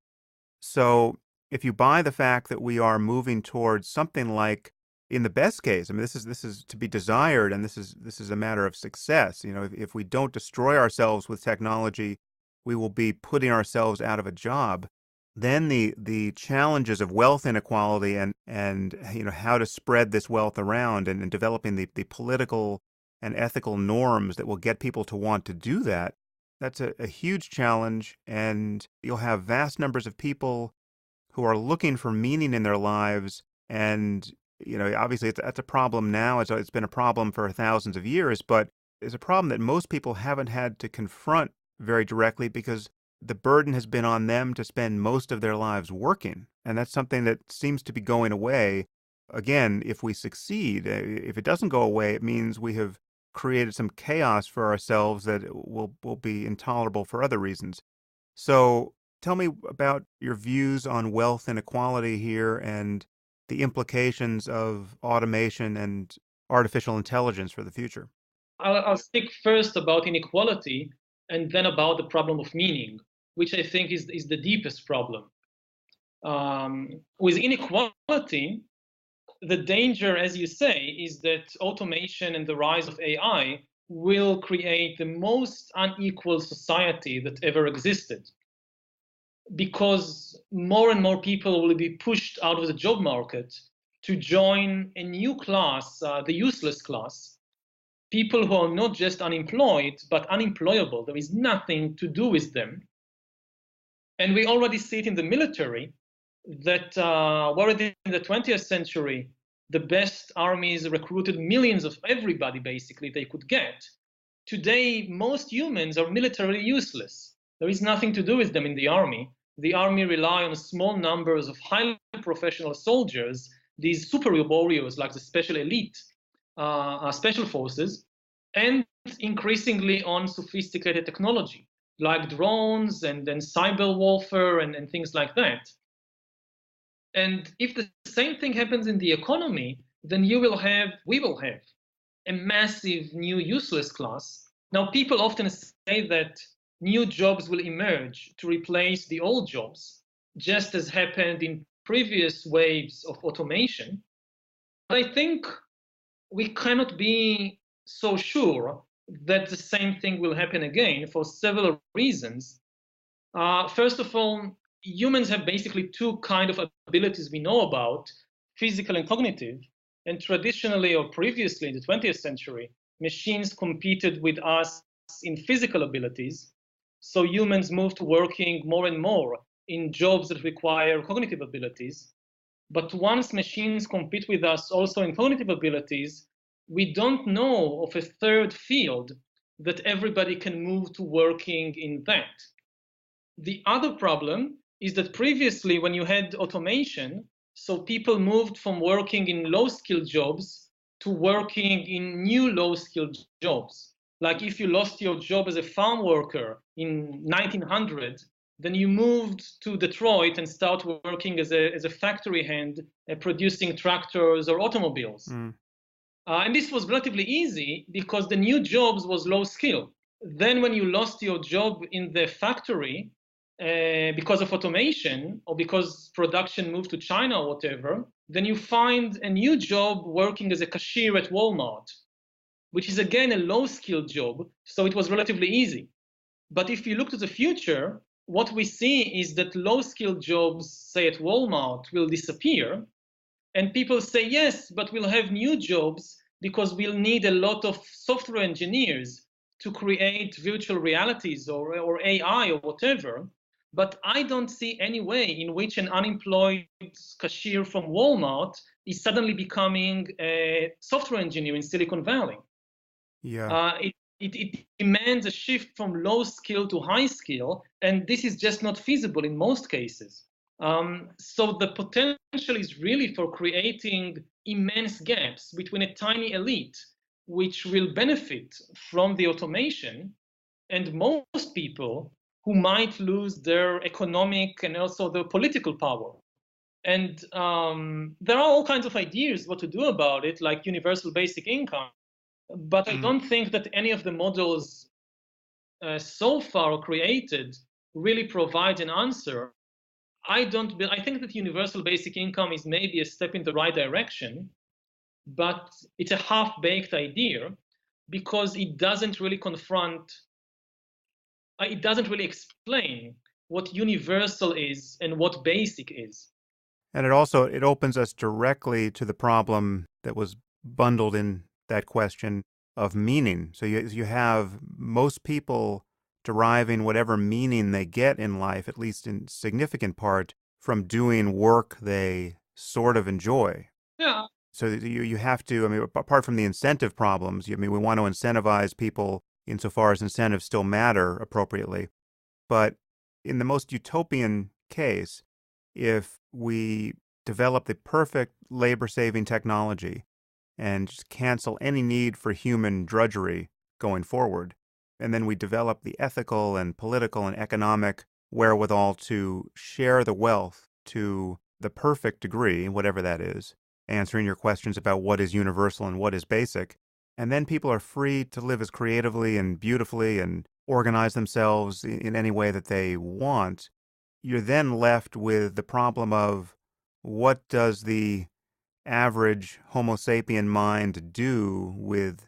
So if you buy the fact that we are moving towards something like, in the best case, I mean, this is to be desired, and this is a matter of success. If we don't destroy ourselves with technology, we will be putting ourselves out of a job. Then the challenges of wealth inequality and how to spread this wealth around, and developing the political and ethical norms that will get people to want to do that, that's a huge challenge. And you'll have vast numbers of people who are looking for meaning in their lives. And obviously that's a problem now. It's been a problem for thousands of years, but it's a problem that most people haven't had to confront very directly because the burden has been on them to spend most of their lives working. And that's something that seems to be going away. Again, if we succeed, if it doesn't go away, it means we have created some chaos for ourselves that will be intolerable for other reasons. So tell me about your views on wealth inequality here and the implications of automation and artificial intelligence for the future. I'll speak first about inequality and then about the problem of meaning, which I think is the deepest problem. With inequality, the danger, as you say, is that automation and the rise of AI will create the most unequal society that ever existed, because more and more people will be pushed out of the job market to join a new class, the useless class, people who are not just unemployed, but unemployable. There is nothing to do with them. And we already see it in the military, that already in the 20th century, the best armies recruited millions of everybody, basically, they could get. Today, most humans are militarily useless. There is nothing to do with them in the army. The army rely on small numbers of highly professional soldiers, these superior warriors like the special elite, special forces, and increasingly on sophisticated technology like drones and cyber warfare and things like that. And if the same thing happens in the economy, then we will have a massive new useless class. Now, people often say that new jobs will emerge to replace the old jobs, just as happened in previous waves of automation. But I think we cannot be so sure that the same thing will happen again for several reasons. First of all, humans have basically two kinds of abilities we know about, physical and cognitive. And traditionally or previously in the 20th century, machines competed with us in physical abilities. So humans moved to working more and more in jobs that require cognitive abilities. But once machines compete with us also in cognitive abilities, we don't know of a third field that everybody can move to working in that. The other problem is that previously, when you had automation, so people moved from working in low-skilled jobs to working in new low-skilled jobs. Like if you lost your job as a farm worker in 1900, then you moved to Detroit and start working as a factory hand, producing tractors or automobiles. And this was relatively easy because the new jobs was low skill. Then when you lost your job in the factory because of automation or because production moved to China or whatever, then you find a new job working as a cashier at Walmart, which is again a low skill job. So it was relatively easy. But if you look to the future, what we see is that low skill jobs, say at Walmart, will disappear. And people say, yes, but we'll have new jobs because we'll need a lot of software engineers to create virtual realities or AI or whatever. But I don't see any way in which an unemployed cashier from Walmart is suddenly becoming a software engineer in Silicon Valley. Yeah. It demands a shift from low skill to high skill, and this is just not feasible in most cases. So the potential is really for creating immense gaps between a tiny elite, which will benefit from the automation, and most people who might lose their economic and also their political power. And there are all kinds of ideas what to do about it, like universal basic income. But I don't think that any of the models so far created really provide an answer. I think that universal basic income is maybe a step in the right direction, but it's a half-baked idea because it doesn't really explain what universal is and what basic is. And it opens us directly to the problem that was bundled in that question of meaning. So you have most people deriving whatever meaning they get in life, at least in significant part, from doing work they sort of enjoy. Yeah. So you have to, I mean, apart from the incentive problems, we want to incentivize people insofar as incentives still matter appropriately. But in the most utopian case, if we develop the perfect labor-saving technology and just cancel any need for human drudgery going forward, and then we develop the ethical and political and economic wherewithal to share the wealth to the perfect degree, whatever that is, answering your questions about what is universal and what is basic, and then people are free to live as creatively and beautifully and organize themselves in any way that they want, you're then left with the problem of what does the average Homo sapien mind do with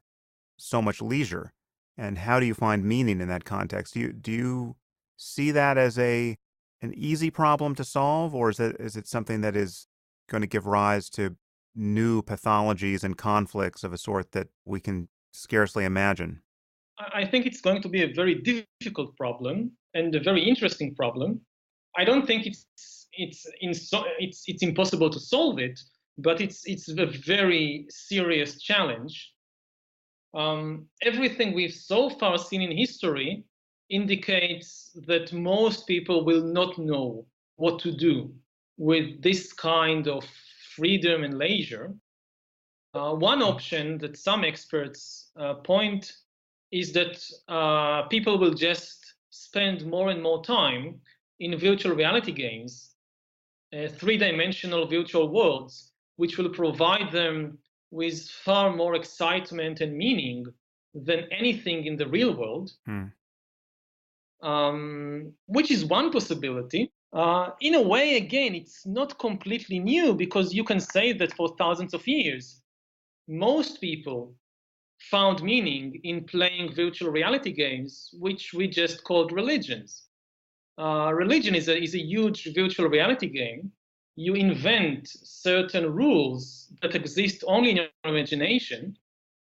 so much leisure? And how do you find meaning in that context? Do you see that as an easy problem to solve, or is it something that is going to give rise to new pathologies and conflicts of a sort that we can scarcely imagine. I think it's going to be a very difficult problem and a very interesting problem. I don't think it's impossible to solve it, but it's a very serious challenge. Everything we've so far seen in history indicates that most people will not know what to do with this kind of freedom and leisure. One option that some experts point is that people will just spend more and more time in virtual reality games, three-dimensional virtual worlds, which will provide them with far more excitement and meaning than anything in the real world, which is one possibility. In a way, again, it's not completely new, because you can say that for thousands of years, most people found meaning in playing virtual reality games, which we just called religions. Religion is a huge virtual reality game. You invent certain rules that exist only in your imagination,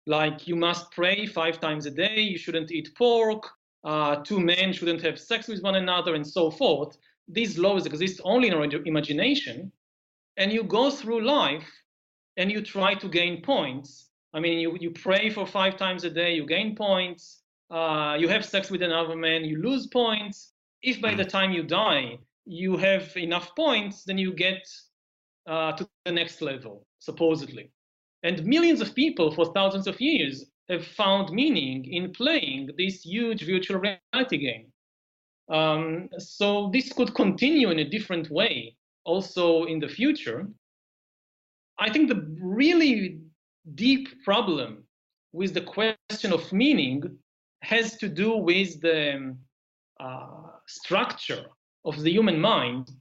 like you must pray 5 times a day, you shouldn't eat pork, 2 men shouldn't have sex with one another, and so forth. These laws exist only in our imagination, and you go through life and you try to gain points. I mean, you pray for 5 times a day, you gain points. You have sex with another man, you lose points. If by the time you die, you have enough points, then you get to the next level, supposedly. And millions of people for thousands of years have found meaning in playing this huge virtual reality game. So this could continue in a different way also in the future. I think the really deep problem with the question of meaning has to do with the structure of the human mind,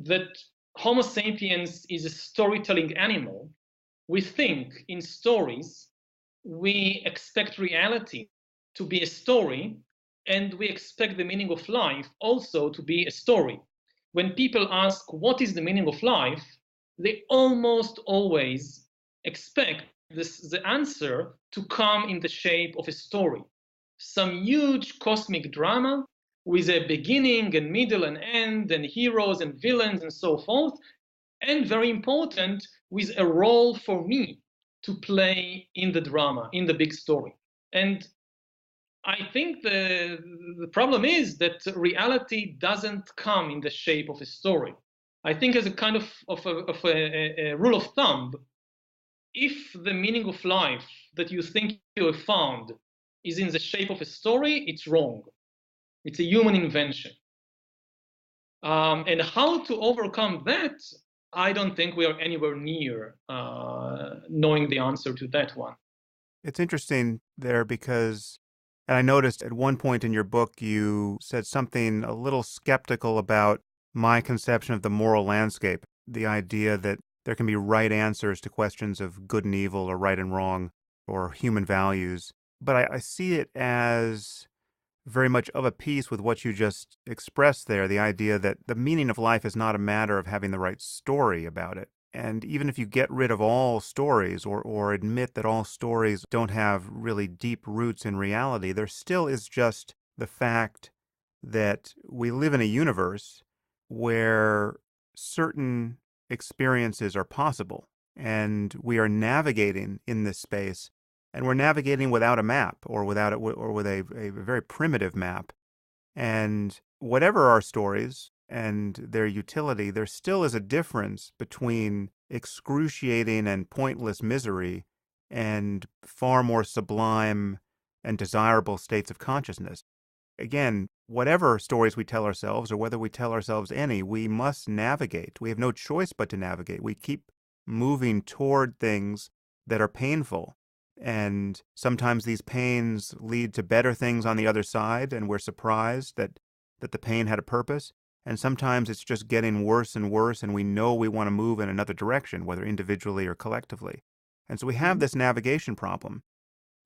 that Homo sapiens is a storytelling animal. We think in stories, we expect reality to be a story, and we expect the meaning of life also to be a story. When people ask, what is the meaning of life? They almost always expect the answer to come in the shape of a story. Some huge cosmic drama with a beginning and middle and end and heroes and villains and so forth. And very important, with a role for me to play in the drama, in the big story. And I think the problem is that reality doesn't come in the shape of a story. I think as a kind of a rule of thumb, if the meaning of life that you think you have found is in the shape of a story, it's wrong. It's a human invention. And how to overcome that, I don't think we are anywhere near knowing the answer to that one. It's interesting there because, and I noticed at one point in your book, you said something a little skeptical about my conception of the moral landscape, the idea that there can be right answers to questions of good and evil or right and wrong or human values. But I see it as very much of a piece with what you just expressed there, the idea that the meaning of life is not a matter of having the right story about it. And even if you get rid of all stories or admit that all stories don't have really deep roots in reality, there still is just the fact that we live in a universe where certain experiences are possible, and we are navigating in this space, and we're navigating without a map or with a very primitive map. And whatever our stories and their utility, there still is a difference between excruciating and pointless misery and far more sublime and desirable states of consciousness. Again, whatever stories we tell ourselves, or whether we tell ourselves any, we must navigate. We have no choice but to navigate. We keep moving toward things that are painful. And sometimes these pains lead to better things on the other side, and we're surprised that the pain had a purpose. And sometimes it's just getting worse and worse, and we know we want to move in another direction, whether individually or collectively. And so we have this navigation problem.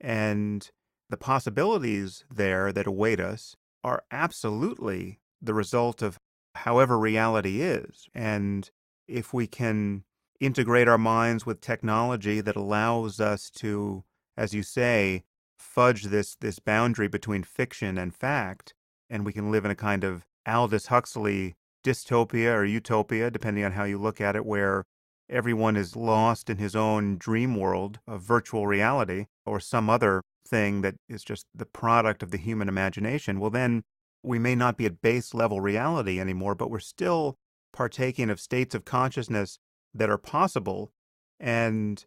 And the possibilities there that await us are absolutely the result of however reality is. And if we can integrate our minds with technology that allows us to, as you say, fudge this boundary between fiction and fact, and we can live in a kind of Aldous Huxley dystopia or utopia, depending on how you look at it, where everyone is lost in his own dream world of virtual reality or some other thing that is just the product of the human imagination. Well, then we may not be at base level reality anymore, but we're still partaking of states of consciousness that are possible. And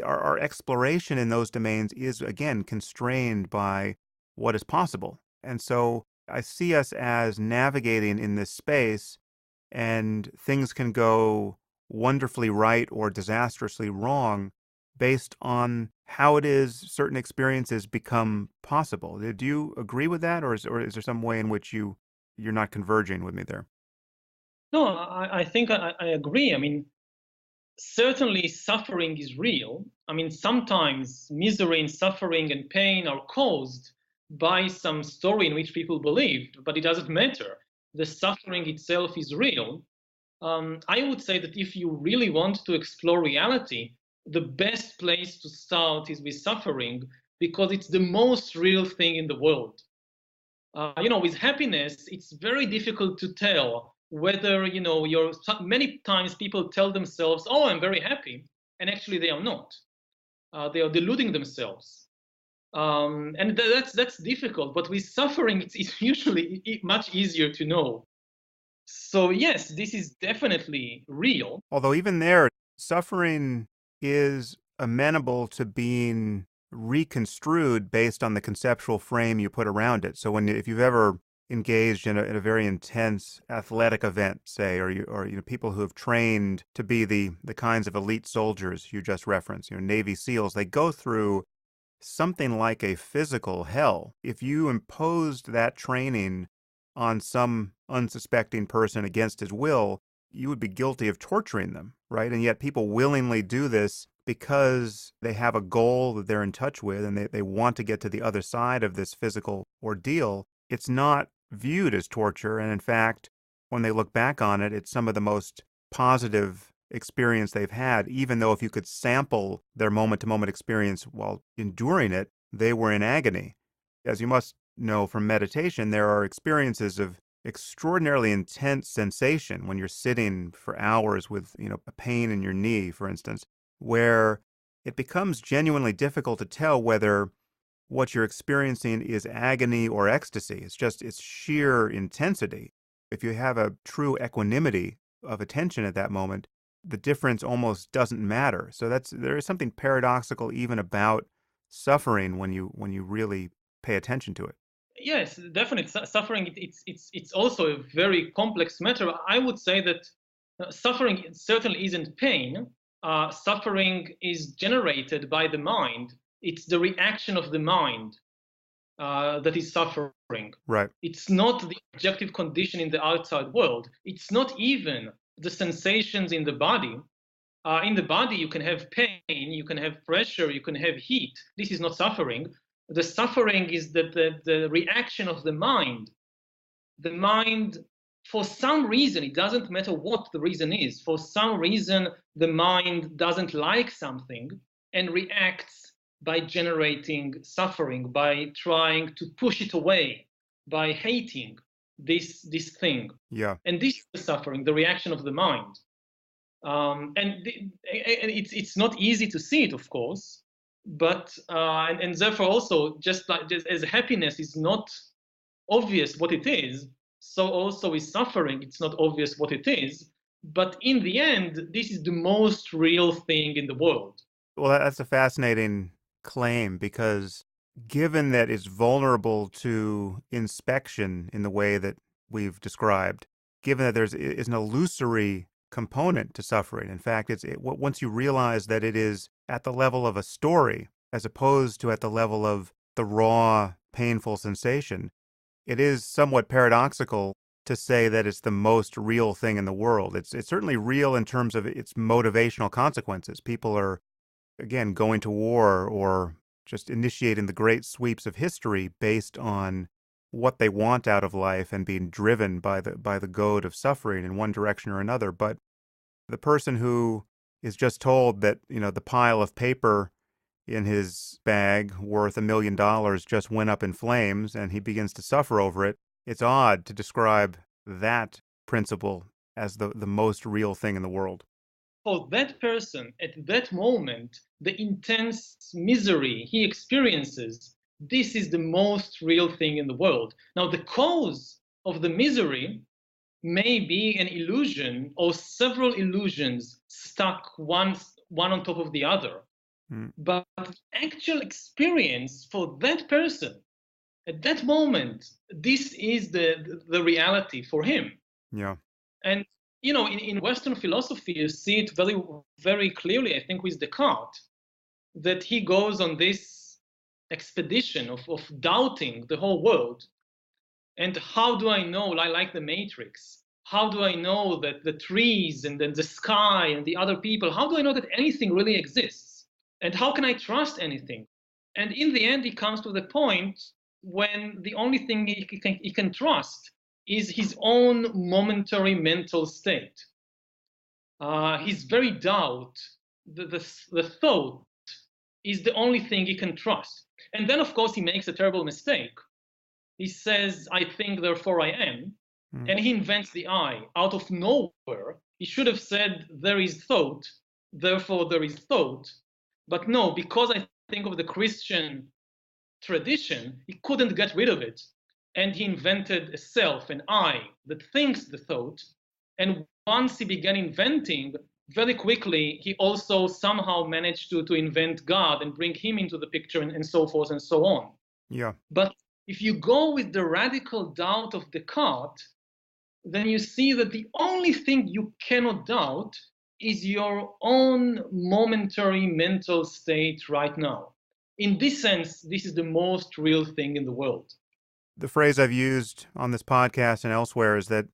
our exploration in those domains is, again, constrained by what is possible. And so I see us as navigating in this space, and things can go wonderfully right or disastrously wrong based on how it is certain experiences become possible. Do you agree with that, or is there some way in which you're not converging with me there? No, I think I agree. I mean, certainly suffering is real. I mean, sometimes misery and suffering and pain are caused by some story in which people believed, but it doesn't matter. The suffering itself is real. I would say that if you really want to explore reality, the best place to start is with suffering because it's the most real thing in the world. With happiness, it's very difficult to tell whether, many times people tell themselves, oh, I'm very happy, and actually they are not. They are deluding themselves. And that's difficult, but with suffering, it's usually much easier to know. So yes, this is definitely real. Although even there, suffering is amenable to being reconstrued based on the conceptual frame you put around it. So if you've ever engaged in a very intense athletic event, say, or people who have trained to be the kinds of elite soldiers you just referenced, Navy SEALs, they go through something like a physical hell. If you imposed that training on some unsuspecting person against his will, you would be guilty of torturing them, right? And yet people willingly do this because they have a goal that they're in touch with and they want to get to the other side of this physical ordeal. It's not viewed as torture. And in fact, when they look back on it, it's some of the most positive experience they've had, even though if you could sample their moment-to-moment experience while enduring it, they were in agony. As you must know from meditation, there are experiences of extraordinarily intense sensation when you're sitting for hours with, a pain in your knee, for instance, where it becomes genuinely difficult to tell whether what you're experiencing is agony or ecstasy. It's sheer intensity. If you have a true equanimity of attention at that moment, the difference almost doesn't matter. So there is something paradoxical even about suffering when you really pay attention to it. Yes, definitely. Suffering, it's also a very complex matter. I would say that suffering certainly isn't pain. Suffering is generated by the mind. It's the reaction of the mind that is suffering. Right. It's not the objective condition in the outside world. It's not even the sensations in the body. In the body, you can have pain, you can have pressure, you can have heat. This is not suffering. The suffering is the reaction of the mind. The mind, for some reason, it doesn't matter what the reason is, for some reason, the mind doesn't like something and reacts by generating suffering, by trying to push it away, by hating this thing. Yeah. And this is the suffering, the reaction of the mind. And it's not easy to see it, of course, but and therefore also just as happiness is not obvious what it is, so also is suffering. It's not obvious what it is, but in the end, this is the most real thing in the world. Well, that's a fascinating claim because given that it's vulnerable to inspection in the way that we've described, given that is an illusory component to suffering. In fact, once you realize that it is at the level of a story as opposed to at the level of the raw, painful sensation, it is somewhat paradoxical to say that it's the most real thing in the world. It's certainly real in terms of its motivational consequences. People are, again, going to war or just initiating the great sweeps of history based on what they want out of life and being driven by the goad of suffering in one direction or another. But the person who is just told that, the pile of paper in his bag worth $1 million just went up in flames and he begins to suffer over it, it's odd to describe that principle as the most real thing in the world. For that person, at that moment, the intense misery he experiences, this is the most real thing in the world. Now, the cause of the misery may be an illusion or several illusions stuck one on top of the other. But the actual experience for that person at that moment, this is the reality for him. Yeah. And in Western philosophy, you see it very, very clearly, I think, with Descartes, that he goes on this expedition of doubting the whole world. And how do I know, like the Matrix, how do I know that the trees and then the sky and the other people, how do I know that anything really exists? And how can I trust anything? And in the end, he comes to the point when the only thing he can trust is his own momentary mental state. His very doubt, the thought, is the only thing he can trust. And then, of course, he makes a terrible mistake. He says, I think, therefore I am. And he invents the I out of nowhere. He should have said, there is thought, therefore there is thought. But no, because I think of the Christian tradition, he couldn't get rid of it. And he invented a self, an I, that thinks the thought. And once he began inventing, very quickly, he also somehow managed to invent God and bring him into the picture and so forth and so on. Yeah. But if you go with the radical doubt of Descartes, then you see that the only thing you cannot doubt is your own momentary mental state right now. In this sense, this is the most real thing in the world. The phrase I've used on this podcast and elsewhere is that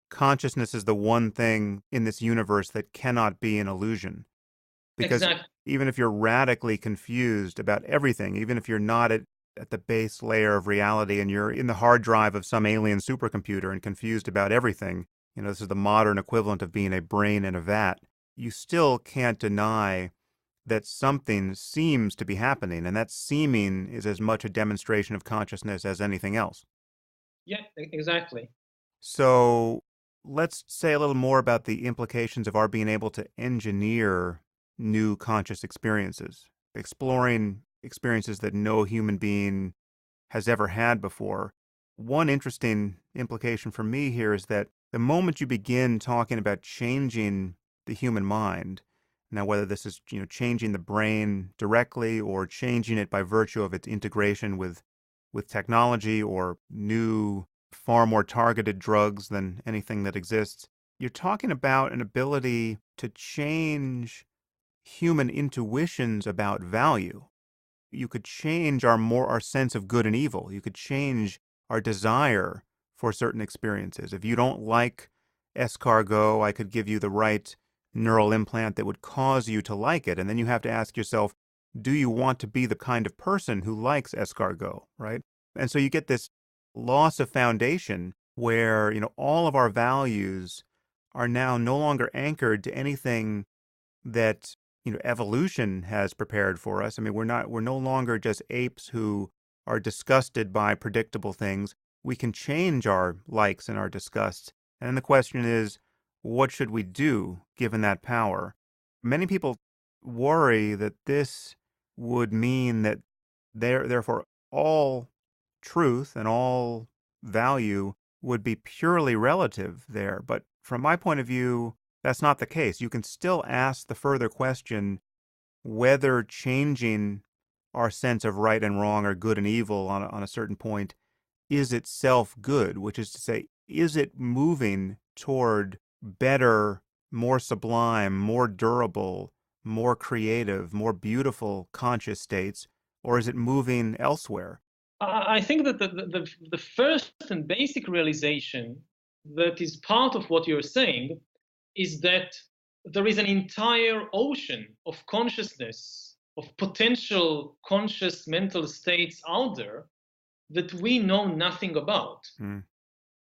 consciousness is the one thing in this universe that cannot be an illusion. Because exactly. Even if you're radically confused about everything, even if you're not at the base layer of reality and you're in the hard drive of some alien supercomputer and confused about everything, this is the modern equivalent of being a brain in a vat, you still can't deny that something seems to be happening, and that seeming is as much a demonstration of consciousness as anything else. Yeah, exactly. So let's say a little more about the implications of our being able to engineer new conscious experiences, exploring experiences that no human being has ever had before. One interesting implication for me here is that the moment you begin talking about changing the human mind, now whether this is changing the brain directly or changing it by virtue of its integration with technology or new, far more targeted drugs than anything that exists, you're talking about an ability to change human intuitions about value. You could change our sense of good and evil. You could change our desire for certain experiences. If you don't like escargot, I could give you the right neural implant that would cause you to like it. And then you have to ask yourself, do you want to be the kind of person who likes escargot, right? And so you get this loss of foundation where, all of our values are now no longer anchored to anything that evolution has prepared for us. I mean, we're no longer just apes who are disgusted by predictable things. We can change our likes and our disgusts. And then the question is, what should we do given that power? Many people worry that this would mean that therefore all truth and all value would be purely relative there. But from my point of view, that's not the case. You can still ask the further question whether changing our sense of right and wrong or good and evil on a certain point is itself good, which is to say, is it moving toward better, more sublime, more durable, more creative, more beautiful conscious states, or is it moving elsewhere? I think that the first and basic realization that is part of what you're saying is that there is an entire ocean of consciousness, of potential conscious mental states out there that we know nothing about,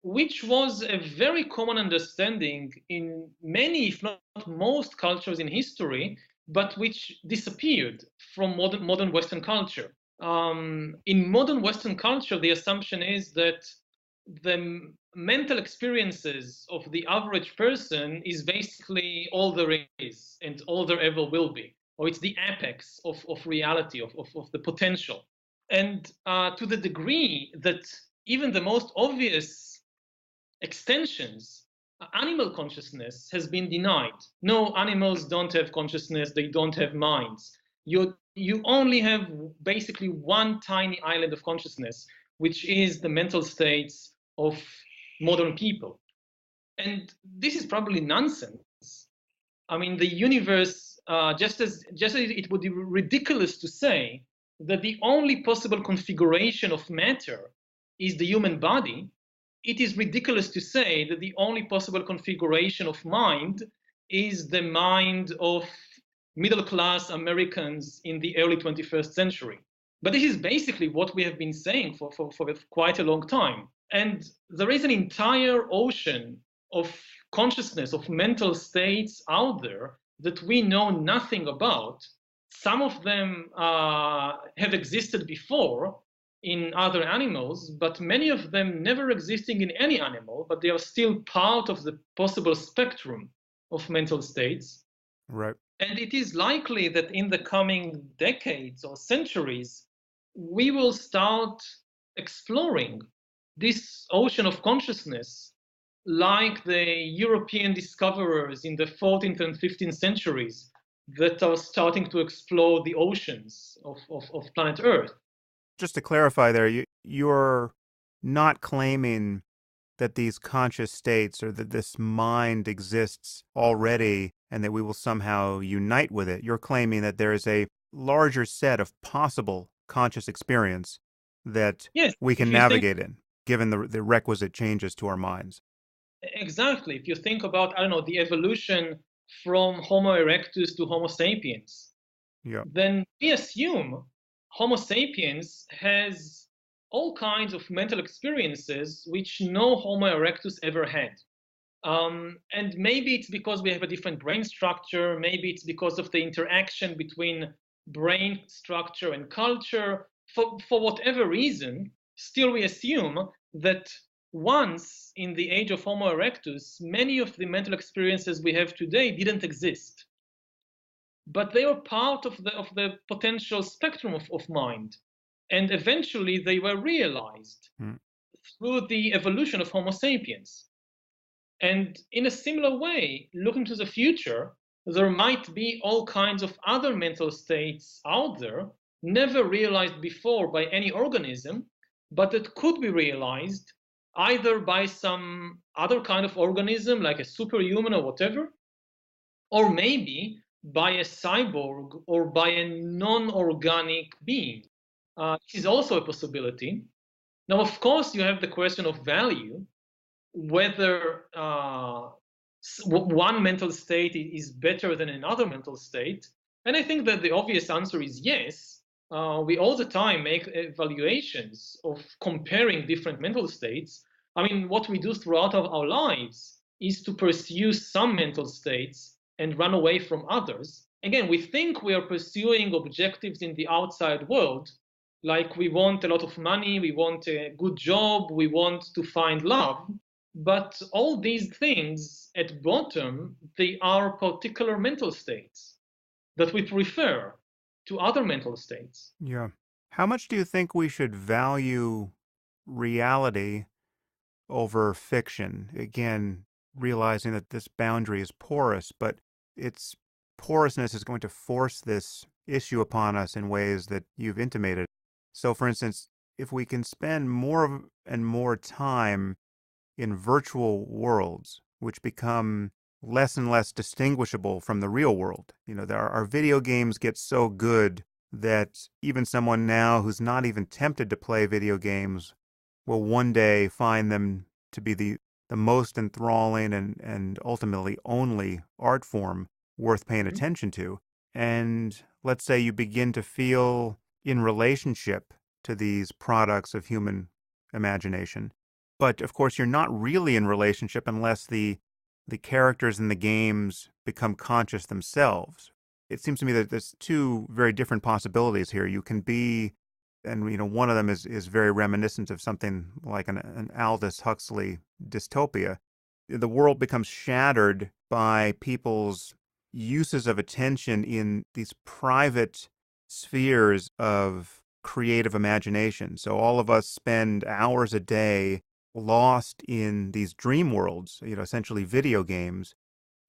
which was a very common understanding in many, if not most, cultures in history but which disappeared from modern Western culture. In modern Western culture, the assumption is that the mental experiences of the average person is basically all there is and all there ever will be, or it's the apex of reality, of the potential. And to the degree that even the most obvious extensions, animal consciousness has been denied. No, animals don't have consciousness, they don't have minds. You only have basically one tiny island of consciousness, which is the mental states of modern people. And this is probably nonsense. I mean, the universe, just as it would be ridiculous to say that the only possible configuration of matter is the human body, it is ridiculous to say that the only possible configuration of mind is the mind of middle-class Americans in the early 21st century. But this is basically what we have been saying for quite a long time. And there is an entire ocean of consciousness, of mental states out there that we know nothing about. Some of them have existed before in other animals, but many of them never existing in any animal, but they are still part of the possible spectrum of mental states. Right. And it is likely that in the coming decades or centuries, we will start exploring this ocean of consciousness like the European discoverers in the 14th and 15th centuries that are starting to explore the oceans of planet Earth. Just to clarify there, you're not claiming that these conscious states or that this mind exists already and that we will somehow unite with it. You're claiming that there is a larger set of possible conscious experience that Yes, we can navigate in, given the requisite changes to our minds. Exactly. If you think about, I don't know, the evolution from Homo erectus to Homo sapiens, Yeah. then we assume Homo sapiens has all kinds of mental experiences which no Homo erectus ever had. And maybe it's because we have a different brain structure, maybe it's because of the interaction between brain structure and culture. For whatever reason, still we assume that once in the age of Homo erectus, many of the mental experiences we have today didn't exist. But they were part of the potential spectrum of mind. And eventually they were realized through the evolution of Homo sapiens. And in a similar way, looking to the future, there might be all kinds of other mental states out there, never realized before by any organism, but that could be realized either by some other kind of organism, like a superhuman or whatever, or maybe by a cyborg or by a non-organic being. This is also a possibility. Now, of course, you have the question of value, whether one mental state is better than another mental state. And I think that the obvious answer is yes. We all the time make evaluations of comparing different mental states. I mean, what we do throughout our lives is to pursue some mental states and run away from others. Again, we think we are pursuing objectives in the outside world, like we want a lot of money, we want a good job, we want to find love. But all these things at bottom, they are particular mental states that we prefer to other mental states. Yeah. How much do you think we should value reality over fiction? Again, realizing that this boundary is porous, but its porousness is going to force this issue upon us in ways that you've intimated. So, for instance, if we can spend more and more time in virtual worlds, which become less and less distinguishable from the real world. Our video games get so good that even someone now who's not even tempted to play video games will one day find them to be the most enthralling and ultimately only art form worth paying attention to. And let's say you begin to feel in relationship to these products of human imagination. But of course, you're not really in relationship unless the characters in the games become conscious themselves. It seems to me that there's two very different possibilities here. You can be, and one of them is very reminiscent of something like an Aldous Huxley dystopia. The world becomes shattered by people's uses of attention in these private spheres of creative imagination. So all of us spend hours a day lost in these dream worlds, essentially video games.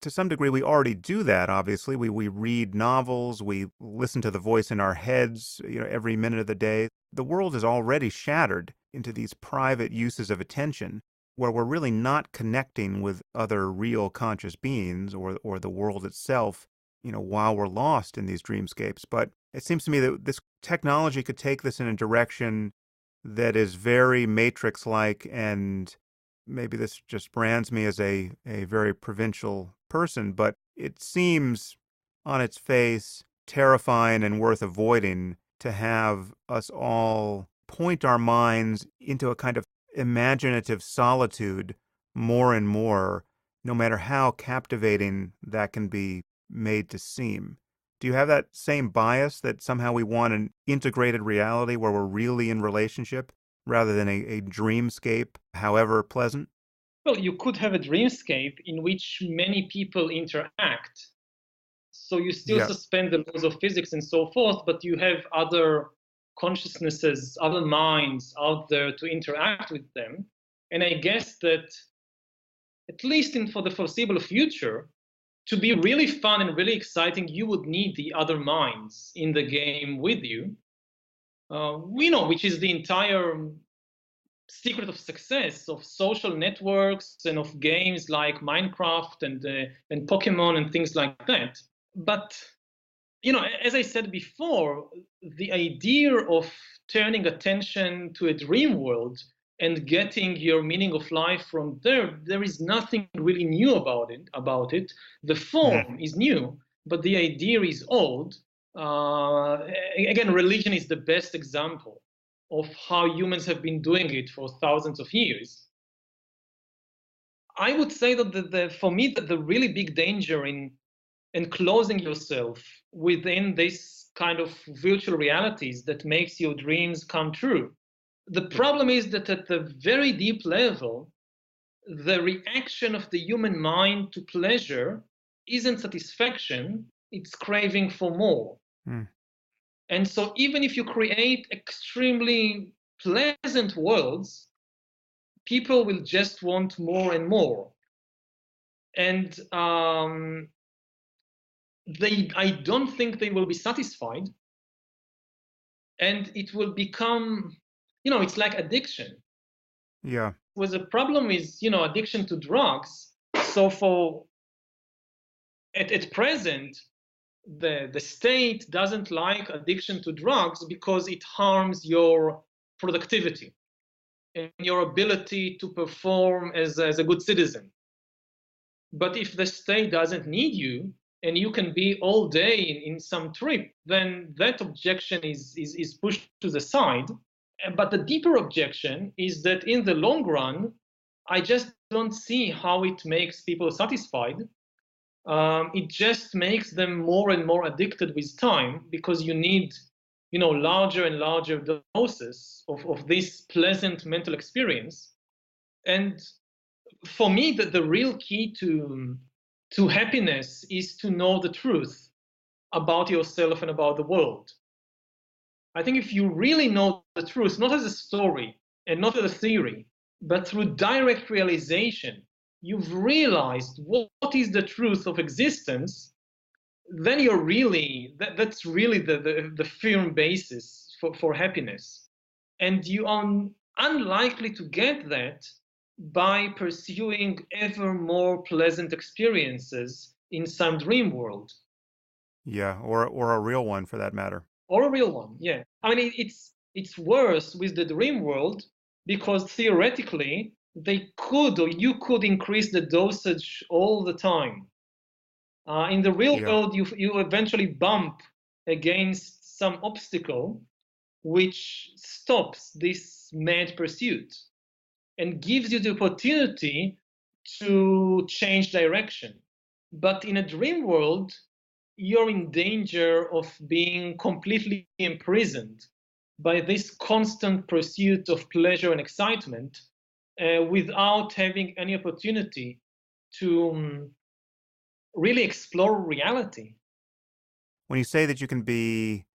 To some degree, we already do that, obviously. We read novels, we listen to the voice in our heads, every minute of the day. The world is already shattered into these private uses of attention where we're really not connecting with other real conscious beings or the world itself, while we're lost in these dreamscapes. But it seems to me that this technology could take this in a direction that is very Matrix-like, and maybe this just brands me as a very provincial person, but it seems on its face terrifying and worth avoiding to have us all point our minds into a kind of imaginative solitude more and more, no matter how captivating that can be made to seem. Do you have that same bias that somehow we want an integrated reality where we're really in relationship rather than a dreamscape, however pleasant? Well, you could have a dreamscape in which many people interact. So you still Yeah. suspend the laws of physics and so forth, but you have other consciousnesses, other minds out there to interact with them. And I guess that, at least for the foreseeable future, to be really fun and really exciting, you would need the other minds in the game with you. We know, which is the entire secret of success of social networks and of games like Minecraft and Pokemon and things like that. But as I said before, the idea of turning attention to a dream world and getting your meaning of life from there is nothing really new about it. The form is new, but the idea is old. Again, religion is the best example of how humans have been doing it for thousands of years. I would say that for me, the really big danger in enclosing yourself within this kind of virtual realities that makes your dreams come true. The problem is that at the very deep level, the reaction of the human mind to pleasure isn't satisfaction, it's craving for more. And so even if you create extremely pleasant worlds, people will just want more and more. And I don't think they will be satisfied. And it will become, it's like addiction. Yeah. Well, the problem is, addiction to drugs. So at present, the state doesn't like addiction to drugs because it harms your productivity and your ability to perform as a good citizen. But if the state doesn't need you and you can be all day in some trip, then that objection is pushed to the side. But the deeper objection is that in the long run, I just don't see how it makes people satisfied. It just makes them more and more addicted with time because you need, larger and larger doses of this pleasant mental experience. And for me, the real key to happiness is to know the truth about yourself and about the world. I think if you really know the truth, not as a story and not as a theory, but through direct realization, you've realized what is the truth of existence, then you're really, that's really the firm basis for happiness. And you are unlikely to get that by pursuing ever more pleasant experiences in some dream world. Yeah, or a real one for that matter. Or a real one, yeah. I mean, it's worse with the dream world because theoretically they could or you could increase the dosage all the time. In the real world, you eventually bump against some obstacle which stops this mad pursuit and gives you the opportunity to change direction. But in a dream world, you're in danger of being completely imprisoned by this constant pursuit of pleasure and excitement without having any opportunity to really explore reality. When you say that you can be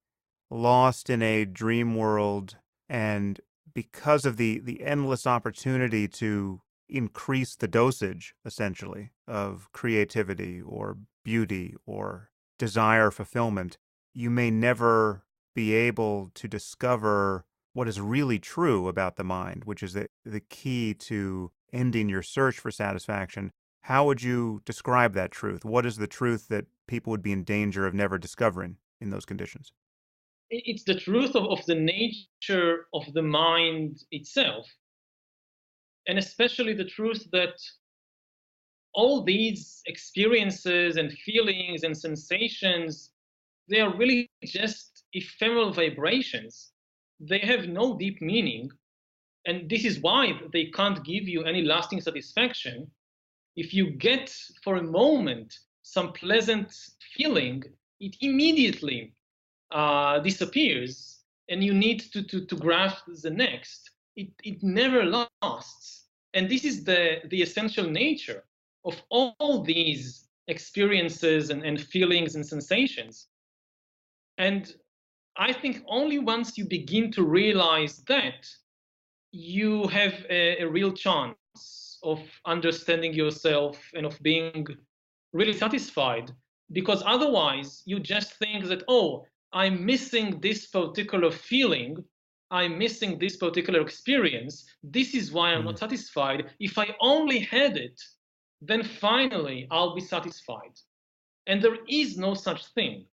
lost in a dream world, and because of the endless opportunity to increase the dosage, essentially, of creativity or beauty or desire fulfillment, you may never be able to discover what is really true about the mind, which is the key to ending your search for satisfaction. How would you describe that truth? What is the truth that people would be in danger of never discovering in those conditions? It's the truth of the nature of the mind itself, and especially the truth that all these experiences and feelings and sensations, they are really just ephemeral vibrations. They have no deep meaning, and this is why they can't give you any lasting satisfaction. If you get for a moment some pleasant feeling, it immediately disappears, and you need to grasp the next. It never lasts. And this is the essential nature of all these experiences and feelings and sensations. And I think only once you begin to realize that, you have a real chance of understanding yourself and of being really satisfied. Because otherwise, you just think that, oh, I'm missing this particular feeling, I'm missing this particular experience. This is why I'm not satisfied. If I only had it, then finally I'll be satisfied. And there is no such thing.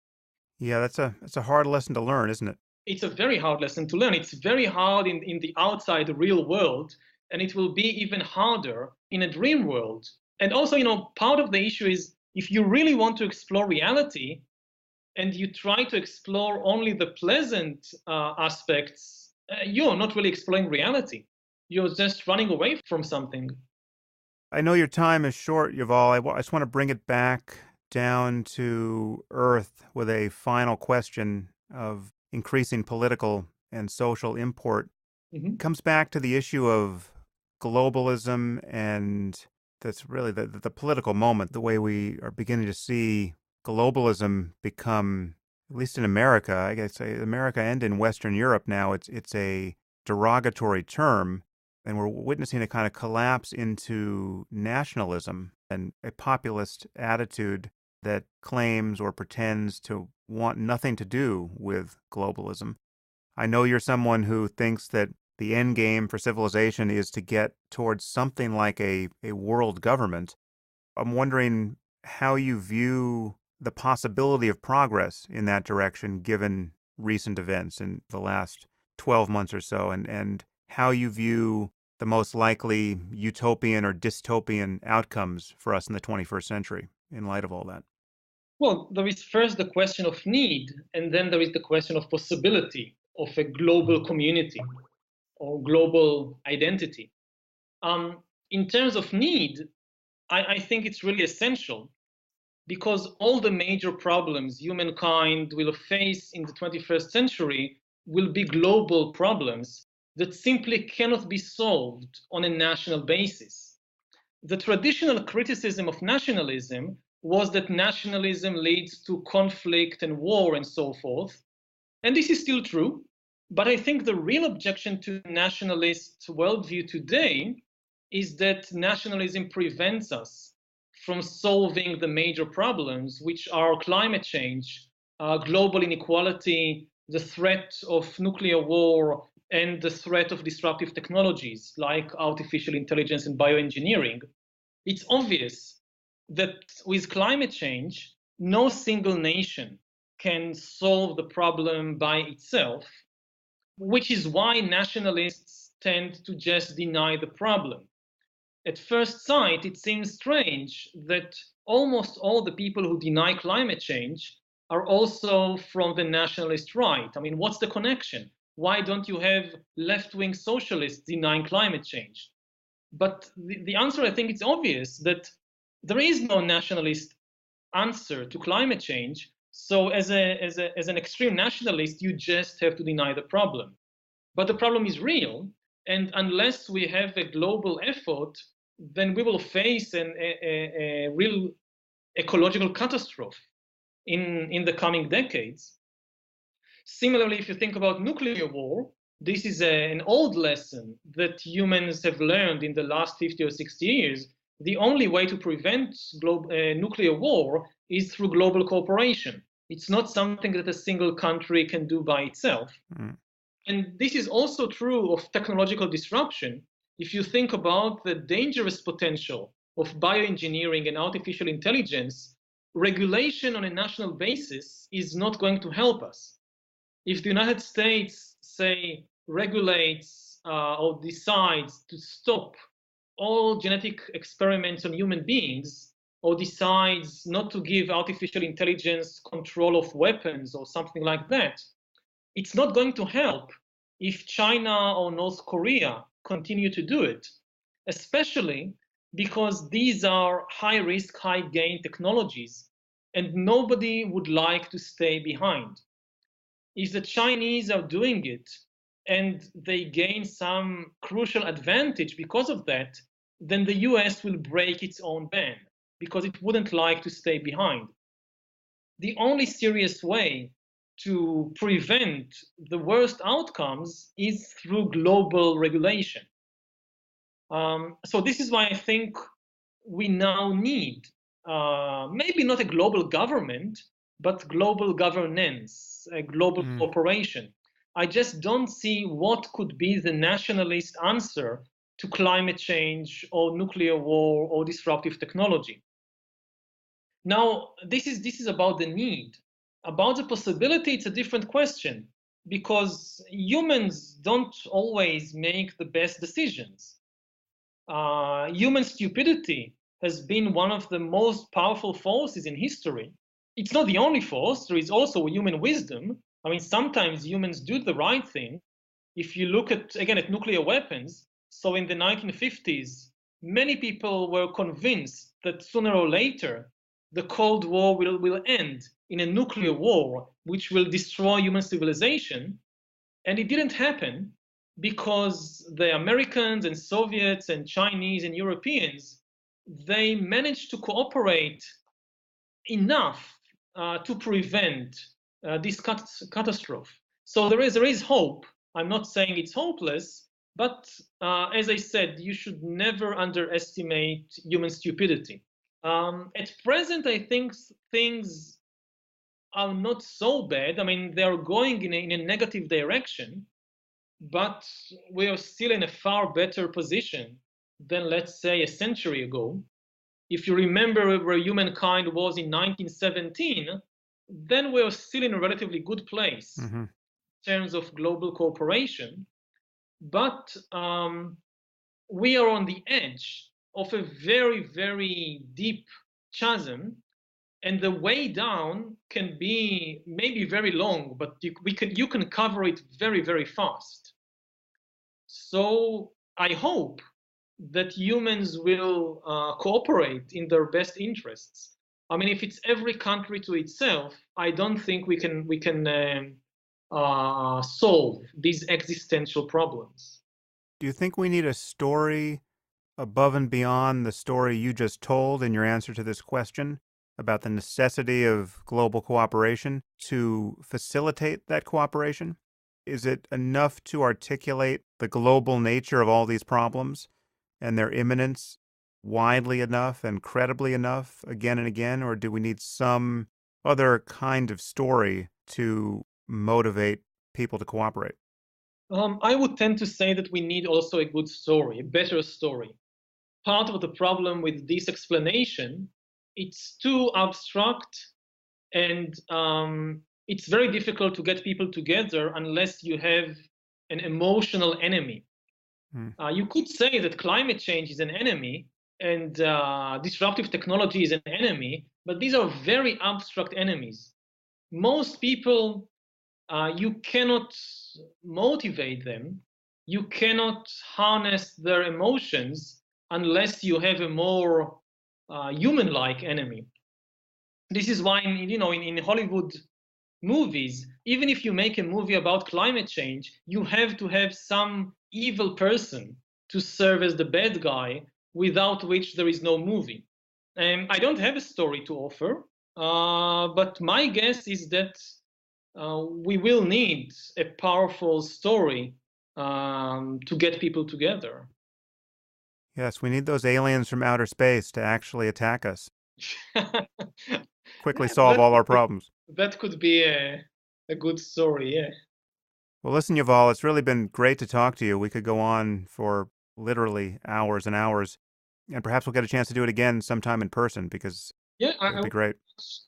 Yeah, that's a hard lesson to learn, isn't it? It's a very hard lesson to learn. It's very hard in the outside real world, and it will be even harder in a dream world. And also, part of the issue is if you really want to explore reality and you try to explore only the pleasant aspects, you're not really exploring reality. You're just running away from something. I know your time is short, Yuval. I just want to bring it back down to earth with a final question of increasing political and social import. Mm-hmm. It comes back to the issue of globalism, and that's really the political moment, the way we are beginning to see globalism become, at least in America, I guess America and in Western Europe now, it's a derogatory term, and we're witnessing a kind of collapse into nationalism and a populist attitude that claims or pretends to want nothing to do with globalism. I know you're someone who thinks that the end game for civilization is to get towards something like a world government. I'm wondering how you view the possibility of progress in that direction given recent events in the last 12 months or so, and how you view the most likely utopian or dystopian outcomes for us in the 21st century in light of all that. Well, there is first the question of need, and then there is the question of possibility of a global community or global identity. In terms of need, I think it's really essential, because all the major problems humankind will face in the 21st century will be global problems that simply cannot be solved on a national basis. The traditional criticism of nationalism was that nationalism leads to conflict and war and so forth. And this is still true. But I think the real objection to nationalist worldview today is that nationalism prevents us from solving the major problems, which are climate change, global inequality, the threat of nuclear war, and the threat of disruptive technologies like artificial intelligence and bioengineering. It's obvious that with climate change, no single nation can solve the problem by itself, which is why nationalists tend to just deny the problem. At first sight, it seems strange that almost all the people who deny climate change are also from the nationalist right. I mean, what's the connection? Why don't you have left-wing socialists denying climate change? But the answer, I think, it's obvious that there is no nationalist answer to climate change, So as an extreme nationalist, you just have to deny the problem. But the problem is real, and unless we have a global effort, then we will face a real ecological catastrophe in the coming decades. Similarly, if you think about nuclear war, this is an old lesson that humans have learned in the last 50 or 60 years. The only way to prevent nuclear war is through global cooperation. It's not something that a single country can do by itself. Mm. And this is also true of technological disruption. If you think about the dangerous potential of bioengineering and artificial intelligence, regulation on a national basis is not going to help us. If the United States, say, regulates or decides to stop all genetic experiments on human beings, or decides not to give artificial intelligence control of weapons or something like that, it's not going to help if China or North Korea continue to do it, especially because these are high-risk, high-gain technologies, and nobody would like to stay behind. If the Chinese are doing it and they gain some crucial advantage because of that, then the US will break its own ban because it wouldn't like to stay behind. The only serious way to prevent the worst outcomes is through global regulation. So this is why I think we now need maybe not a global government, but global governance, a global cooperation. I just don't see what could be the nationalist answer to climate change or nuclear war or disruptive technology. Now, this is about the need. About the possibility, it's a different question, because humans don't always make the best decisions. Human stupidity has been one of the most powerful forces in history. It's not the only force. There is also human wisdom. I mean, sometimes humans do the right thing. If you look at, again, at nuclear weapons, so in the 1950s, many people were convinced that sooner or later, the Cold War will end in a nuclear war, which will destroy human civilization. And it didn't happen because the Americans and Soviets and Chinese and Europeans, they managed to cooperate enough to prevent this catastrophe. So there is hope. I'm not saying it's hopeless, but as I said, you should never underestimate human stupidity. At present, I think things are not so bad. I mean, they are going in a negative direction, but we are still in a far better position than, let's say, a century ago. If you remember where humankind was in 1917, then we are still in a relatively good place in terms of global cooperation. But we are on the edge of a very, very deep chasm, and the way down can be maybe very long, but you can cover it very, very fast. So I hope that humans will cooperate in their best interests. I mean, if it's every country to itself, I don't think we can solve these existential problems. Do you think we need a story above and beyond the story you just told in your answer to this question about the necessity of global cooperation to facilitate that cooperation? Is it enough to articulate the global nature of all these problems and their imminence widely enough and credibly enough again and again, or do we need some other kind of story to motivate people to cooperate? I would tend to say that we need also a good story, a better story. Part of the problem with this explanation, it's too abstract, and it's very difficult to get people together unless you have an emotional enemy. You could say that climate change is an enemy and disruptive technology is an enemy, but these are very abstract enemies. Most people, you cannot motivate them. You cannot harness their emotions unless you have a more human-like enemy. This is why, in Hollywood movies, even if you make a movie about climate change, you have to have some evil person to serve as the bad guy, without which there is no movie. I don't have a story to offer, but my guess is that we will need a powerful story to get people together. Yes, we need those aliens from outer space to actually attack us. Quickly solve all our problems. That could be a good story, yeah. Well, listen, Yuval, it's really been great to talk to you. We could go on for literally hours and hours, and perhaps we'll get a chance to do it again sometime in person, because Yeah, it would be great.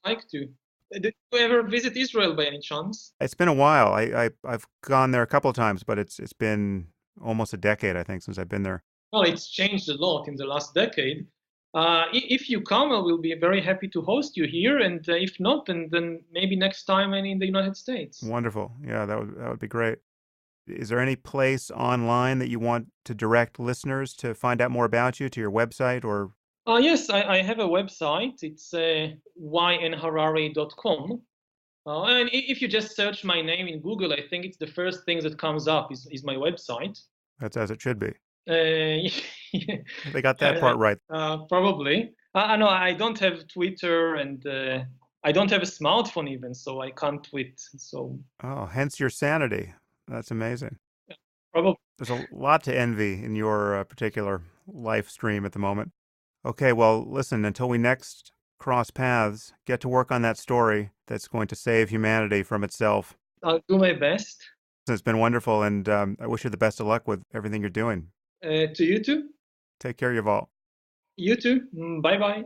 I'd like to. Did you ever visit Israel by any chance? It's been a while. I've gone there a couple of times, but it's been almost a decade, I think, since I've been there. Well, it's changed a lot in the last decade. If you come, I will be very happy to host you here, and if not, then maybe next time in the United States. Wonderful. Yeah, that would be great. Is there any place online that you want to direct listeners to find out more about you, to your website or? Yes, I have a website. It's ynharari.com. And if you just search my name in Google, I think it's the first thing that comes up is my website. That's as it should be. Yeah. They got that part right. Probably. No, I don't have Twitter, and I don't have a smartphone even, so I can't tweet. So. Oh, hence your sanity. That's amazing. Probably. There's a lot to envy in your particular life stream at the moment. Okay, well, listen, until we next cross paths, get to work on that story that's going to save humanity from itself. I'll do my best. It's been wonderful, and I wish you the best of luck with everything you're doing. To you too. Take care, Yuval. You too. Bye-bye.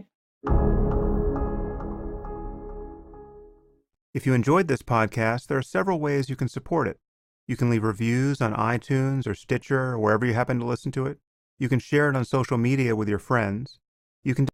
If you enjoyed this podcast, there are several ways you can support it. You can leave reviews on iTunes or Stitcher or wherever you happen to listen to it. You can share it on social media with your friends. You can